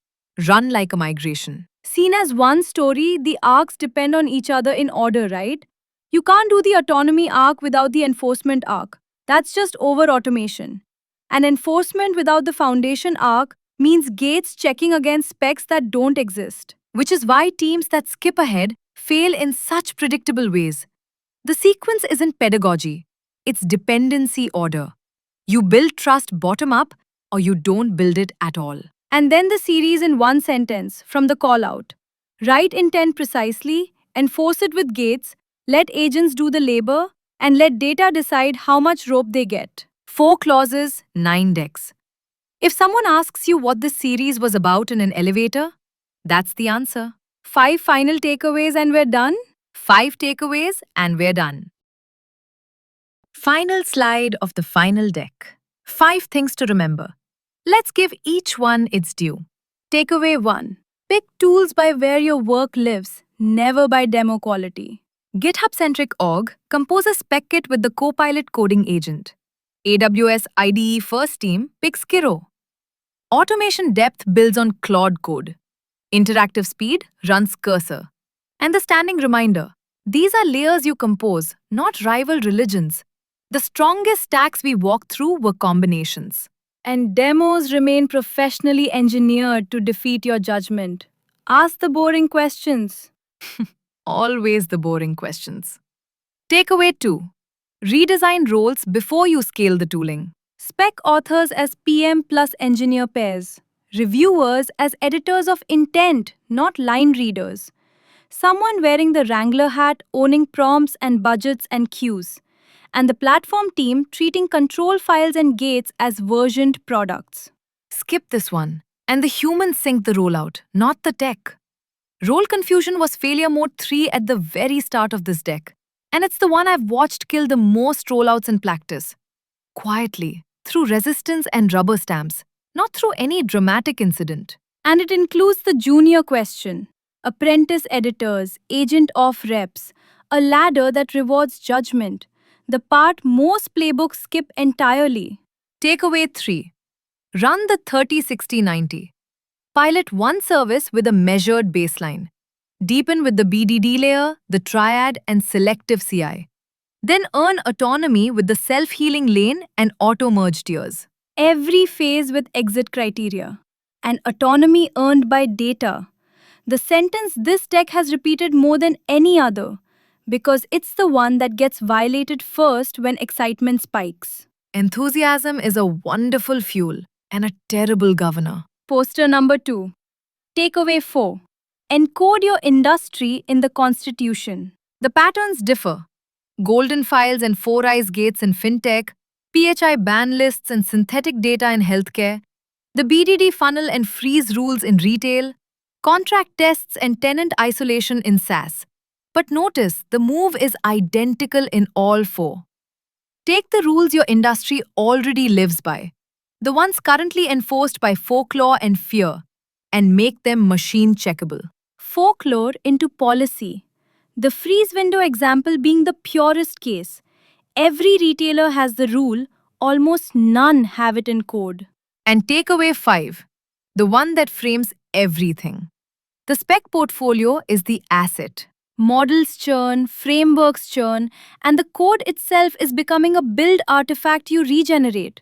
Run like a migration. Seen as one story, the arcs depend on each other in order, right? You can't do the autonomy arc without the enforcement arc. That's just over-automation. And enforcement without the foundation arc means gates checking against specs that don't exist. Which is why teams that skip ahead fail in such predictable ways. The sequence isn't pedagogy, it's dependency order. You build trust bottom up or you don't build it at all. And then the series in one sentence from the call out. Write intent precisely, enforce it with gates, let agents do the labor, and let data decide how much rope they get. 4 clauses, 9 decks. If someone asks you what this series was about in an elevator, that's the answer. 5 final takeaways and we're done? 5 takeaways and we're done. Final slide of the final deck. 5 things to remember. Let's give each one its due. Takeaway 1. Pick tools by where your work lives, never by demo quality. GitHub-centric org composes spec kit with the Copilot coding agent. AWS IDE first team picks Kiro. Automation depth builds on Claude code. Interactive speed runs Cursor. And the standing reminder. These are layers you compose, not rival religions. The strongest stacks we walked through were combinations. And demos remain professionally engineered to defeat your judgment. Ask the boring questions. Always the boring questions. Takeaway 2. Redesign roles before you scale the tooling. Spec authors as PM plus engineer pairs. Reviewers as editors of intent, not line readers. Someone wearing the Wrangler hat owning prompts and budgets and queues. And the platform team treating control files and gates as versioned products. Skip this one. And the humans sync the rollout, not the tech. Role confusion was failure mode 3 at the very start of this deck. And it's the one I've watched kill the most rollouts in practice. Quietly, through resistance and rubber stamps, not through any dramatic incident. And it includes the junior question, apprentice editors, agent of reps, a ladder that rewards judgment, the part most playbooks skip entirely. Takeaway 3. Run the 30-60-90. Pilot one service with a measured baseline. Deepen with the BDD layer, the triad, and selective CI. Then earn autonomy with the self-healing lane and auto-merge tiers. Every phase with exit criteria, and autonomy earned by data. The sentence this deck has repeated more than any other, because it's the one that gets violated first when excitement spikes. Enthusiasm is a wonderful fuel and a terrible governor. Poster number 2. Takeaway 4. Encode your industry in the Constitution. The patterns differ. Golden files and four eyes gates in fintech, PHI ban lists and synthetic data in healthcare, the BDD funnel and freeze rules in retail, contract tests and tenant isolation in SaaS. But notice, the move is identical in all four. Take the rules your industry already lives by, the ones currently enforced by folklore and fear, and make them machine checkable. Folklore into policy. The freeze window example being the purest case. Every retailer has the rule, almost none have it in code. And takeaway 5, the one that frames everything. The spec portfolio is the asset. Models churn, frameworks churn, and the code itself is becoming a build artifact you regenerate.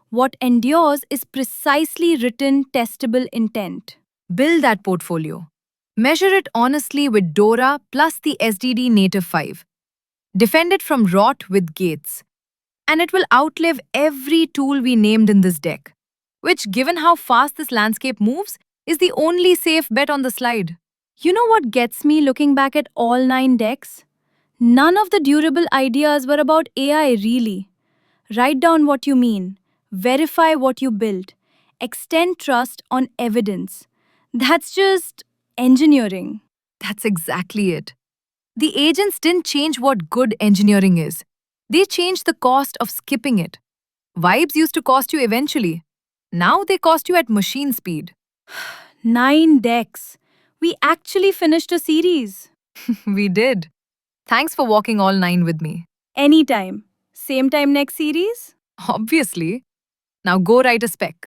What endures is precisely written, testable intent. Build that portfolio. Measure it honestly with Dora plus the SDD Native 5. Defend it from rot with Gates. And it will outlive every tool we named in this deck, which, given how fast this landscape moves, is the only safe bet on the slide. You know what gets me looking back at all 9 decks? None of the durable ideas were about AI really. Write down what you mean, verify what you built, extend trust on evidence. That's just engineering. That's exactly it. The agents didn't change what good engineering is. They changed the cost of skipping it. Vibes used to cost you eventually. Now they cost you at machine speed. 9 decks. We actually finished a series. We did. Thanks for walking all 9 with me. Anytime. Same time next series? Obviously. Now go write a spec.